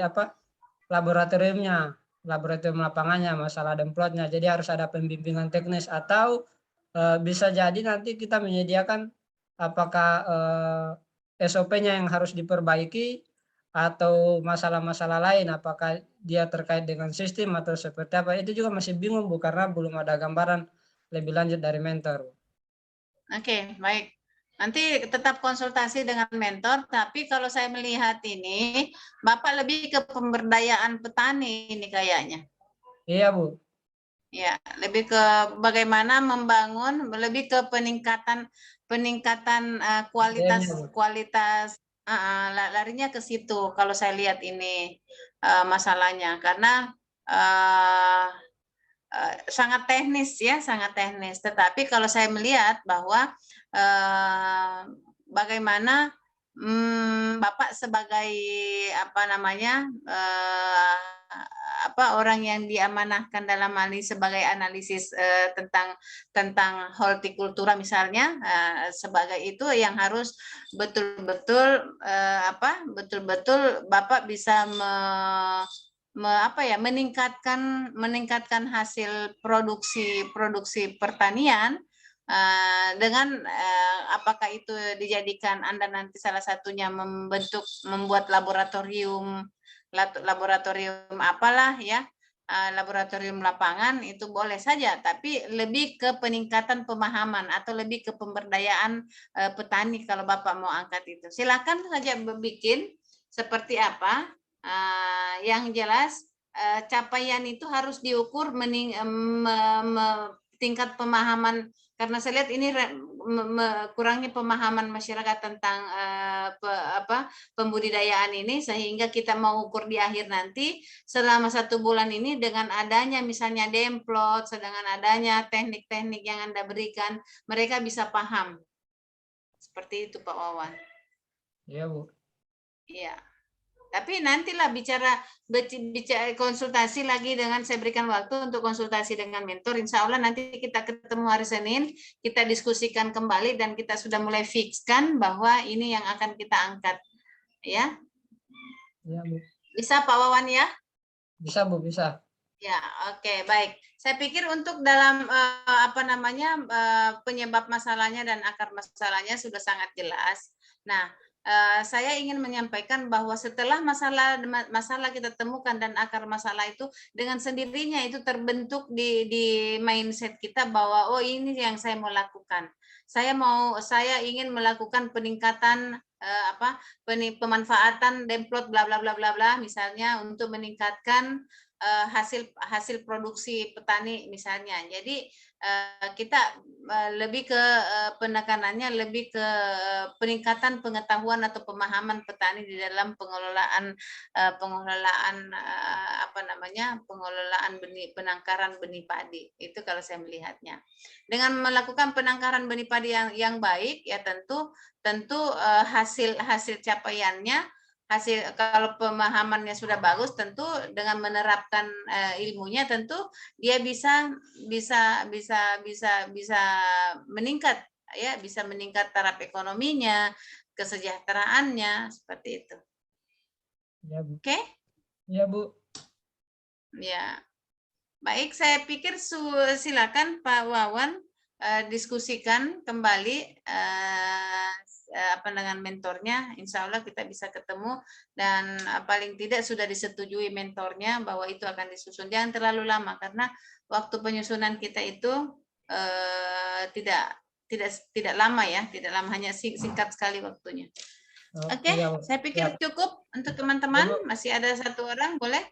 laboratorium lapangannya, masalah demplotnya. Jadi harus ada pembimbingan teknis, atau bisa jadi nanti kita menyediakan apakah SOP-nya yang harus diperbaiki atau masalah-masalah lain, apakah dia terkait dengan sistem atau seperti apa. Itu juga masih bingung, Bu, karena belum ada gambaran lebih lanjut dari mentor. Oke, baik. Nanti tetap konsultasi dengan mentor, tapi kalau saya melihat ini, Bapak lebih ke pemberdayaan petani ini kayaknya. Iya, Bu. Ya, lebih ke bagaimana membangun, lebih ke peningkatan kualitas larinya ke situ kalau saya lihat ini masalahnya, karena sangat teknis ya, sangat teknis. Tetapi kalau saya melihat bahwa bagaimana Bapak sebagai orang yang diamanahkan dalam hal ini sebagai analisis tentang hortikultura misalnya, sebagai itu yang harus betul-betul Bapak bisa meningkatkan hasil produksi pertanian dengan apakah itu dijadikan Anda nanti salah satunya membuat laboratorium apalah ya, laboratorium lapangan, itu boleh saja, tapi lebih ke peningkatan pemahaman atau lebih ke pemberdayaan petani. Kalau Bapak mau angkat itu, silakan saja bikin seperti apa. Yang jelas capaian itu harus diukur tingkat pemahaman, karena saya lihat ini kurangnya pemahaman masyarakat tentang pembudidayaan ini, sehingga kita mau ukur di akhir nanti selama 1 bulan ini dengan adanya misalnya demplot, dengan adanya teknik-teknik yang Anda berikan, mereka bisa paham. Seperti itu Pak Wawan. Iya, Bu. Iya. Tapi nantilah bicara konsultasi lagi dengan, saya berikan waktu untuk konsultasi dengan mentor. Insya Allah nanti kita ketemu hari Senin, kita diskusikan kembali dan kita sudah mulai fixkan bahwa ini yang akan kita angkat, ya. Ya, Bu. Bisa Pak Wawan ya? Bisa, Bu, bisa. Ya, oke, baik. Saya pikir untuk dalam penyebab masalahnya dan akar masalahnya sudah sangat jelas. Nah, saya ingin menyampaikan bahwa setelah masalah kita temukan dan akar masalah itu dengan sendirinya itu terbentuk di mindset kita bahwa oh ini yang saya mau lakukan. Saya ingin melakukan peningkatan pemanfaatan demplot bla bla bla bla bla misalnya untuk meningkatkan hasil produksi petani misalnya. Jadi kita lebih ke penekanannya lebih ke peningkatan pengetahuan atau pemahaman petani di dalam pengelolaan penangkaran benih padi. Itu kalau saya melihatnya. Dengan melakukan penangkaran benih padi yang baik, ya tentu hasil capaiannya, kalau pemahamannya sudah bagus, tentu dengan menerapkan ilmunya tentu dia bisa meningkat ya, bisa meningkat taraf ekonominya, kesejahteraannya, seperti itu. Ya, Bu. Oke? Ya, Bu. Ya. Baik, saya pikir silakan Pak Wawan diskusikan kembali dengan mentornya. Insya Allah kita bisa ketemu dan paling tidak sudah disetujui mentornya bahwa itu akan disusun. Jangan terlalu lama karena waktu penyusunan kita itu tidak lama ya, tidak lama, hanya singkat sekali waktunya. Oke, saya pikir cukup untuk teman-teman. Masih ada 1 orang, boleh?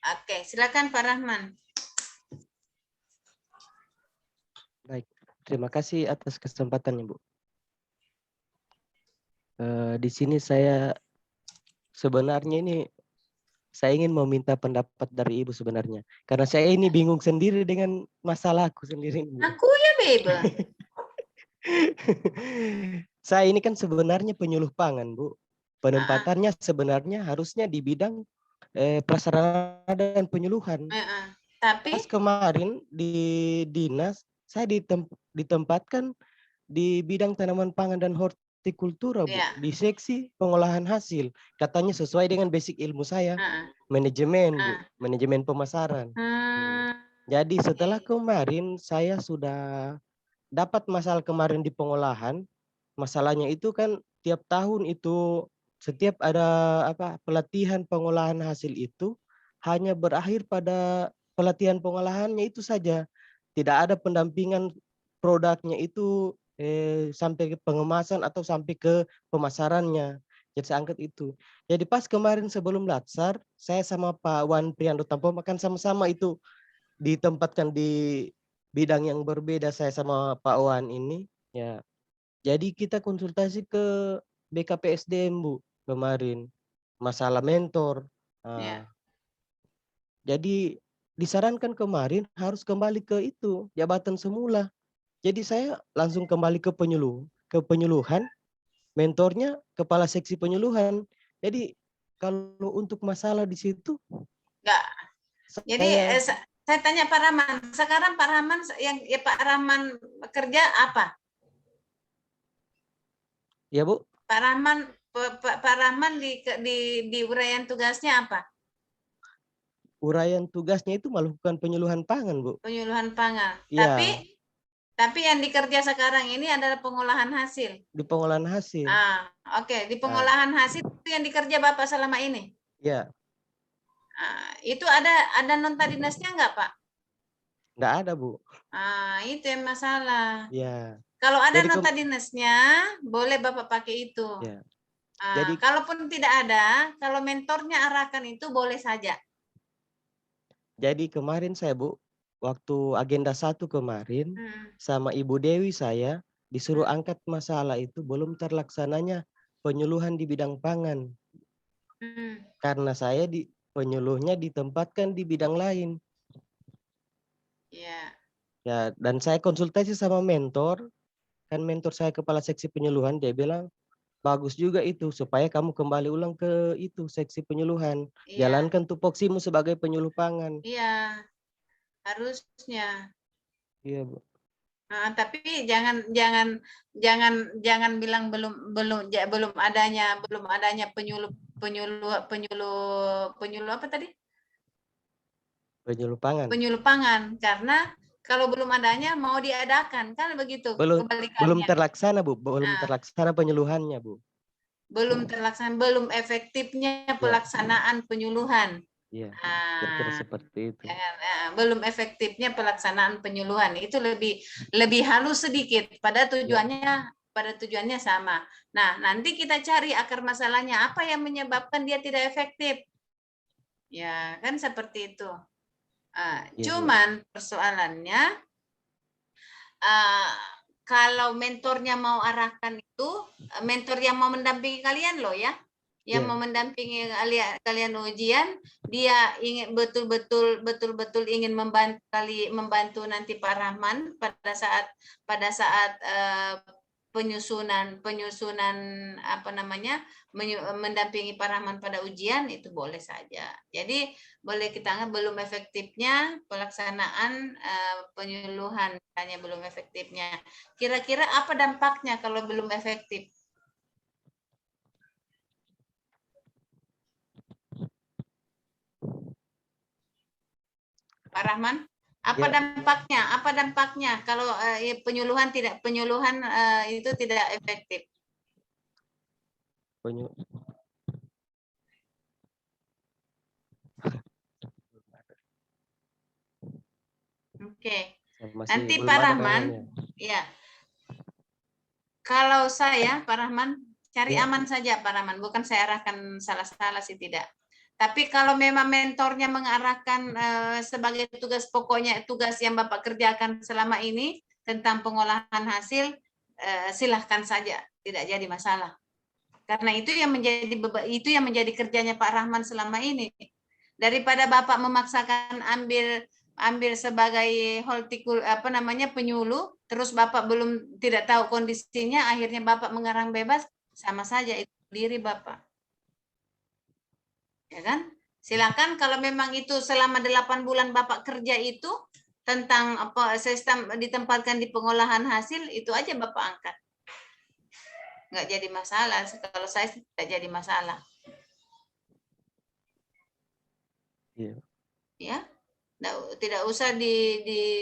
Oke, silakan Pak Rahman. Terima kasih atas kesempatannya, Bu. Di sini saya sebenarnya saya ingin meminta pendapat dari Ibu sebenarnya. Karena saya ini bingung sendiri dengan masalahku sendiri, Bu. Aku ya, Bebe. Saya ini kan sebenarnya penyuluh pangan, Bu. Penempatannya sebenarnya harusnya di bidang prasarana dan penyuluhan. Tapi pas kemarin di dinas saya ditempatkan di bidang tanaman pangan dan hortikultura, Bu, di seksi pengolahan hasil. Katanya sesuai dengan basic ilmu saya, manajemen, Bu, manajemen pemasaran. Jadi setelah kemarin saya sudah dapat masalah kemarin di pengolahan. Masalahnya itu kan tiap tahun itu setiap ada pelatihan pengolahan hasil itu hanya berakhir pada pelatihan pengolahannya itu saja. Tidak ada pendampingan produknya itu sampai ke pengemasan atau sampai ke pemasarannya. Jadi saya angkat itu. Jadi pas kemarin sebelum Latsar, saya sama Pak Wan Priando Tampo makan sama-sama itu ditempatkan di bidang yang berbeda saya sama Pak Wan ini. Ya. Jadi kita konsultasi ke BKPSDM, Bu, kemarin. Masalah mentor. Jadi disarankan kemarin harus kembali ke itu, jabatan semula. Jadi saya langsung kembali ke penyuluhan, mentornya kepala seksi penyuluhan. Jadi kalau untuk masalah di situ enggak. Jadi saya tanya Pak Rahman, sekarang Pak Rahman yang Pak Rahman kerja apa? Ya, Bu. Pak Rahman di uraian tugasnya apa? Uraian tugasnya itu melakukan penyuluhan pangan, Bu. Penyuluhan pangan. Ya. Tapi yang dikerja sekarang ini adalah pengolahan hasil. Di pengolahan hasil. Oke. Di pengolahan hasil itu yang dikerja Bapak selama ini? Ya. Itu ada nota dinasnya enggak, Pak? Enggak ada, Bu. Itu yang masalah. Ya. Kalau ada nota dinasnya, boleh Bapak pakai itu. Ya. Jadi, kalaupun tidak ada, kalau mentornya arahkan itu boleh saja. Jadi kemarin saya, Bu, waktu agenda 1 kemarin sama Ibu Dewi saya disuruh angkat masalah itu belum terlaksananya penyuluhan di bidang pangan. Karena saya penyuluhnya ditempatkan di bidang lain. Iya. Ya, dan saya konsultasi sama mentor, kan mentor saya kepala seksi penyuluhan, dia bilang bagus juga itu supaya kamu kembali ulang ke itu seksi penyuluhan. Jalankan tupoksimu sebagai penyuluh pangan. Iya. Harusnya. Iya, Bu. Tapi jangan bilang belum adanya penyuluh apa tadi? Penyuluh pangan. Penyuluh pangan, karena kalau belum adanya mau diadakan kan begitu. Belum terlaksana, Bu. Belum terlaksana penyuluhannya, Bu. Belum terlaksana, belum efektifnya pelaksanaan penyuluhan. Iya, kira-kira seperti itu. Belum efektifnya pelaksanaan penyuluhan. Itu lebih halus sedikit, pada tujuannya sama. Nah, nanti kita cari akar masalahnya, apa yang menyebabkan dia tidak efektif. Ya, kan seperti itu. Cuman persoalannya kalau mentornya mau arahkan itu, mentor yang mau mendampingi kalian loh ya, yang mau mendampingi kalian ujian, dia ingin betul-betul ingin membantu nanti Pak Rahman pada saat penyusunan apa namanya, mendampingi Pak Rahman pada ujian, itu boleh saja. Jadi boleh kita anggap belum efektifnya pelaksanaan penyuluhan, hanya belum efektifnya. Kira-kira apa dampaknya kalau belum efektif? Pak Rahman, apa dampaknya? Apa dampaknya kalau penyuluhan itu tidak efektif? Oke. Nanti Pak Rahman, ya. Kalau saya, Pak Rahman, cari aman saja Pak Rahman. Bukan saya arahkan salah-salah sih, tidak. Tapi kalau memang mentornya mengarahkan sebagai tugas pokoknya, tugas yang Bapak kerjakan selama ini, tentang pengolahan hasil, silahkan saja, tidak jadi masalah. Karena itu yang menjadi kerjanya Pak Rahman selama ini. Daripada Bapak memaksakan ambil sebagai penyuluh, terus Bapak belum tidak tahu kondisinya, akhirnya Bapak mengarang bebas, sama saja itu diri Bapak. Ya kan? Silakan kalau memang itu selama 8 bulan Bapak kerja itu tentang sistem ditempatkan di pengolahan hasil, itu aja Bapak angkat. Nggak jadi masalah. Kalau saya tidak jadi masalah. Iya. Ya, tidak usah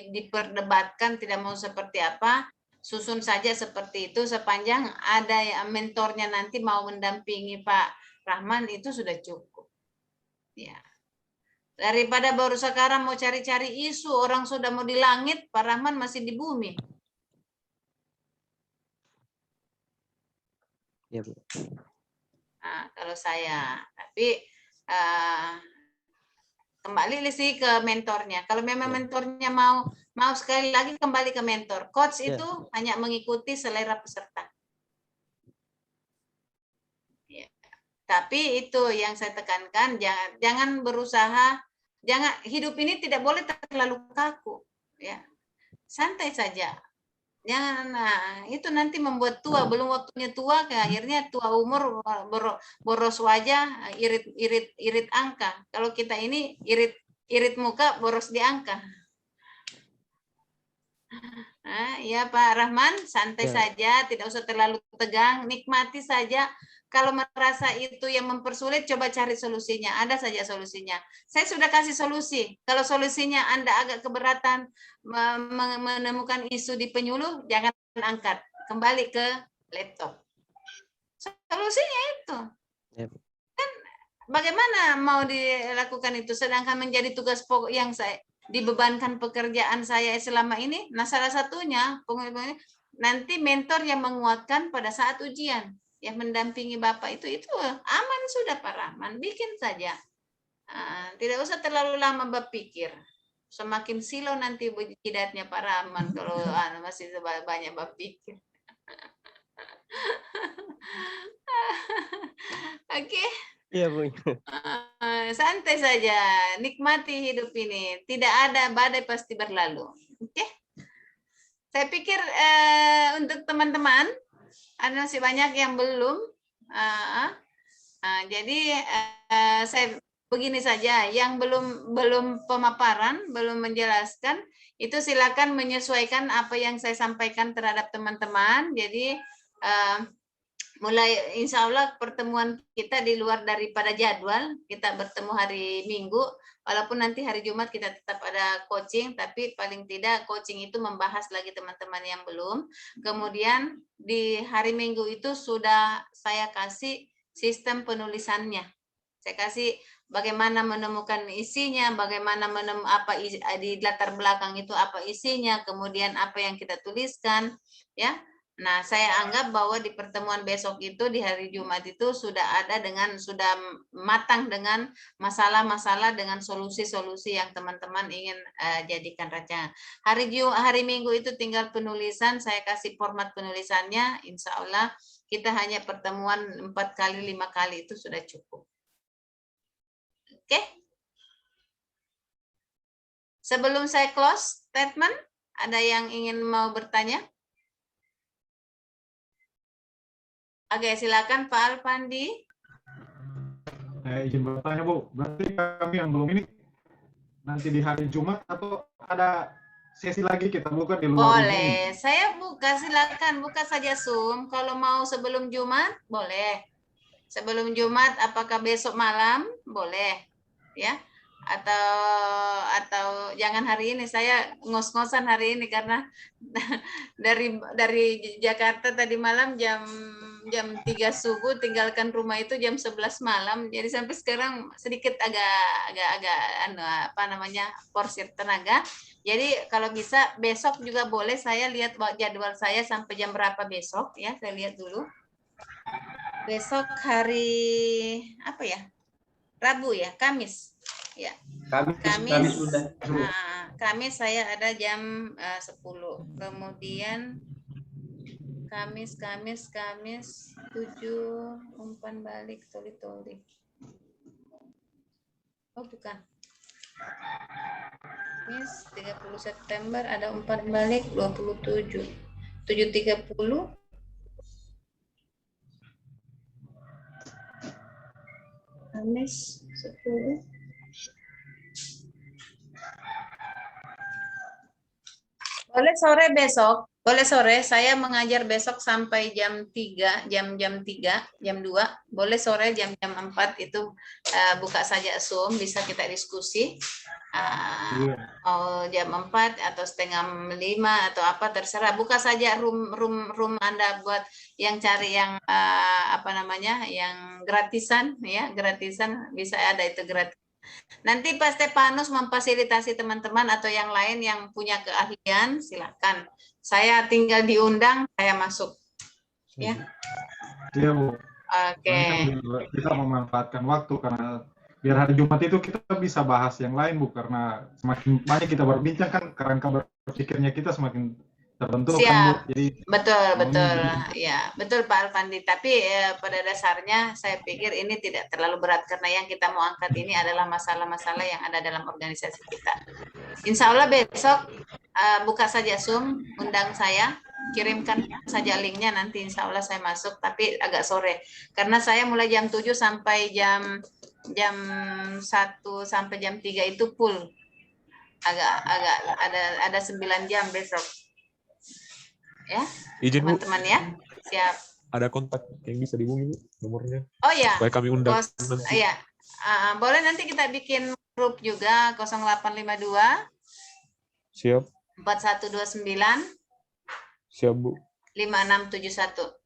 diperdebatkan, tidak mau seperti apa, susun saja seperti itu, sepanjang ada mentornya nanti mau mendampingi Pak Rahman, itu sudah cukup. Ya. Daripada baru sekarang mau cari-cari isu, orang sudah mau di langit, Pak Rahman masih di bumi. Ya, Bu. Nah, kalau saya, tapi kembali sih ke mentornya. Kalau memang mentornya mau sekali lagi kembali ke mentor. Coach itu hanya mengikuti selera peserta. Ya. Tapi itu yang saya tekankan, jangan berusaha, hidup ini tidak boleh terlalu kaku, ya. Santai saja. Jangan, itu nanti membuat tua, belum waktunya tua, akhirnya tua umur, boros wajah, irit angka. Kalau kita ini irit muka, boros di angka. Ya Pak Rahman, santai saja, tidak usah terlalu tegang, nikmati saja. Kalau merasa itu yang mempersulit, coba cari solusinya. Ada saja solusinya. Saya sudah kasih solusi. Kalau solusinya Anda agak keberatan menemukan isu di penyuluh, jangan angkat. Kembali ke laptop. Solusinya itu. Kan bagaimana mau dilakukan itu? Sedangkan menjadi tugas pokok yang saya dibebankan pekerjaan saya selama ini. Nah, salah satunya nanti mentor yang menguatkan pada saat ujian. Yang mendampingi Bapak itu aman sudah Pak Rahman, bikin saja. Tidak usah terlalu lama berpikir. Semakin silau nanti jidatnya Pak Rahman kalau masih banyak berpikir. Oke. Iya, Bu. Santai saja, nikmati hidup ini. Tidak ada badai pasti berlalu. Oke. Saya pikir untuk teman-teman ada masih banyak yang belum. Jadi saya begini saja, yang belum pemaparan, belum menjelaskan, itu silakan menyesuaikan apa yang saya sampaikan terhadap teman-teman. Jadi mulai insya Allah pertemuan kita di luar daripada jadwal, kita bertemu hari Minggu, walaupun nanti hari Jumat kita tetap ada coaching, tapi paling tidak coaching itu membahas lagi teman-teman yang belum. Kemudian di hari Minggu itu sudah saya kasih sistem penulisannya. Saya kasih bagaimana menemukan isinya, bagaimana apa di latar belakang itu apa isinya, kemudian apa yang kita tuliskan, ya. Nah, saya anggap bahwa di pertemuan besok itu di hari Jumat itu sudah matang dengan masalah-masalah dengan solusi-solusi yang teman-teman ingin jadikan rancangan. Hari Minggu itu tinggal penulisan, saya kasih format penulisannya, insya Allah kita hanya pertemuan 4 kali, 5 kali itu sudah cukup. Oke? Sebelum saya close statement, ada yang ingin mau bertanya? Oke, silakan Pak Alpandi. Izin bertanya Bu, berarti kami yang belum ini nanti di hari Jumat atau ada sesi lagi kita buka di luar? Boleh, saya buka, silakan buka saja Zoom. Kalau mau sebelum Jumat, boleh. Sebelum Jumat, apakah besok malam? Boleh, ya. Atau jangan hari ini, saya ngos-ngosan hari ini karena dari Jakarta tadi malam jam 3 subuh, tinggalkan rumah itu jam 11 malam, jadi sampai sekarang sedikit agak porsir tenaga. Jadi kalau bisa besok juga boleh, saya lihat jadwal saya sampai jam berapa besok ya, saya lihat dulu. Besok hari apa ya? Rabu ya, Kamis. Ya. Kamis sudah. Kamis saya ada jam 10. Kemudian Kamis 7 umpan balik toli-toli. Oh bukan. Kamis 30 September ada umpan balik 27. 7.30. Kamis 10. Boleh sore besok. Boleh sore, saya mengajar besok sampai jam 3, jam 3, jam 2. Boleh sore jam 4 itu buka saja Zoom, bisa kita diskusi. Mau jam 4 atau setengah 5 atau apa terserah. Buka saja room Anda buat yang cari yang yang gratisan ya, gratisan bisa ada itu gratis. Nanti Pak Stepanus memfasilitasi teman-teman atau yang lain yang punya keahlian, silakan. Saya tinggal diundang, saya masuk. Ya. Iya, Bu. Oke. Kita memanfaatkan waktu karena biar hari Jumat itu kita bisa bahas yang lain, Bu, karena semakin banyak kita berbincang kan kerangka berpikirnya kita semakin terbentuk. Siap. Kan, Bu? Jadi betul. Ya, betul Pak Alfandi. Tapi pada dasarnya saya pikir ini tidak terlalu berat karena yang kita mau angkat ini adalah masalah-masalah yang ada dalam organisasi kita. Insya Allah besok buka saja Zoom, undang saya, kirimkan saja linknya, nanti insya Allah saya masuk, tapi agak sore. Karena saya mulai jam 7 sampai jam 1 sampai jam 3 itu full. Agak ada 9 jam besok. Ya, Izin, Bu. teman-teman ya. Siap. Ada kontak yang bisa dihubungi, Bu, nomornya. Oh ya. Supaya kami undang nanti. Iya. Boleh nanti kita bikin grup juga 0852 Siap. 4129 Siap, Bu. 5671.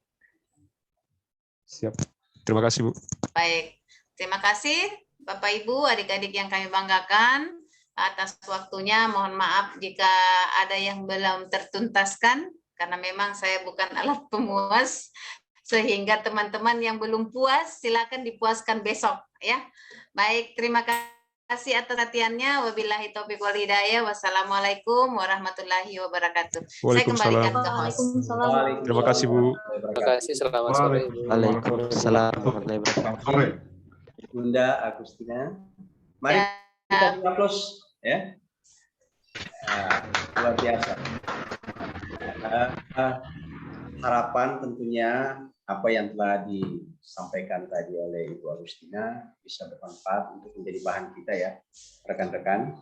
Siap. Terima kasih, Bu. Baik. Terima kasih Bapak Ibu, adik-adik yang kami banggakan atas waktunya. Mohon maaf jika ada yang belum tertuntaskan karena memang saya bukan alat pemuas, sehingga teman-teman yang belum puas silakan dipuaskan besok ya. Baik, terima kasih atas perhatiannya. Wabillahi taufiq wal hidayah. Wassalamualaikum warahmatullahi wabarakatuh. Saya kembalikan ke host. Terima kasih, Bu. Terima kasih. Selamat sore. Waalaikumsalam warahmatullahi wabarakatuh. Bunda Agustina. Mari kita aplaus ya. Luar biasa. Harapan tentunya apa yang telah disampaikan tadi oleh Ibu Agustina bisa bermanfaat untuk menjadi bahan kita ya, rekan-rekan,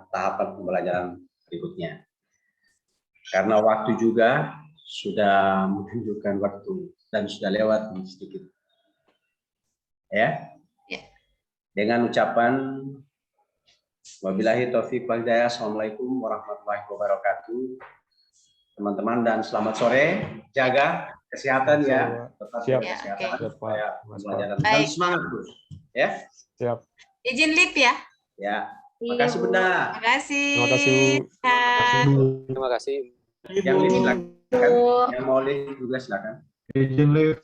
tahapan pembelajaran berikutnya. Karena waktu juga sudah menunjukkan waktu dan sudah lewat sedikit. Ya. Dengan ucapan wabillahi taufiq wal hidayah. Assalamualaikum warahmatullahi wabarakatuh. Teman-teman dan selamat sore. Jaga kesehatan ya. Tetap jaga kesehatan supaya pembelajaran dan semangat terus. Ya. Siap. Izin lip ya. Ya. Terima kasih Bunda. Terima kasih. Terima kasih, Bu. Terima kasih. Yang live silakan. Yang mau live juga silakan. Izin live.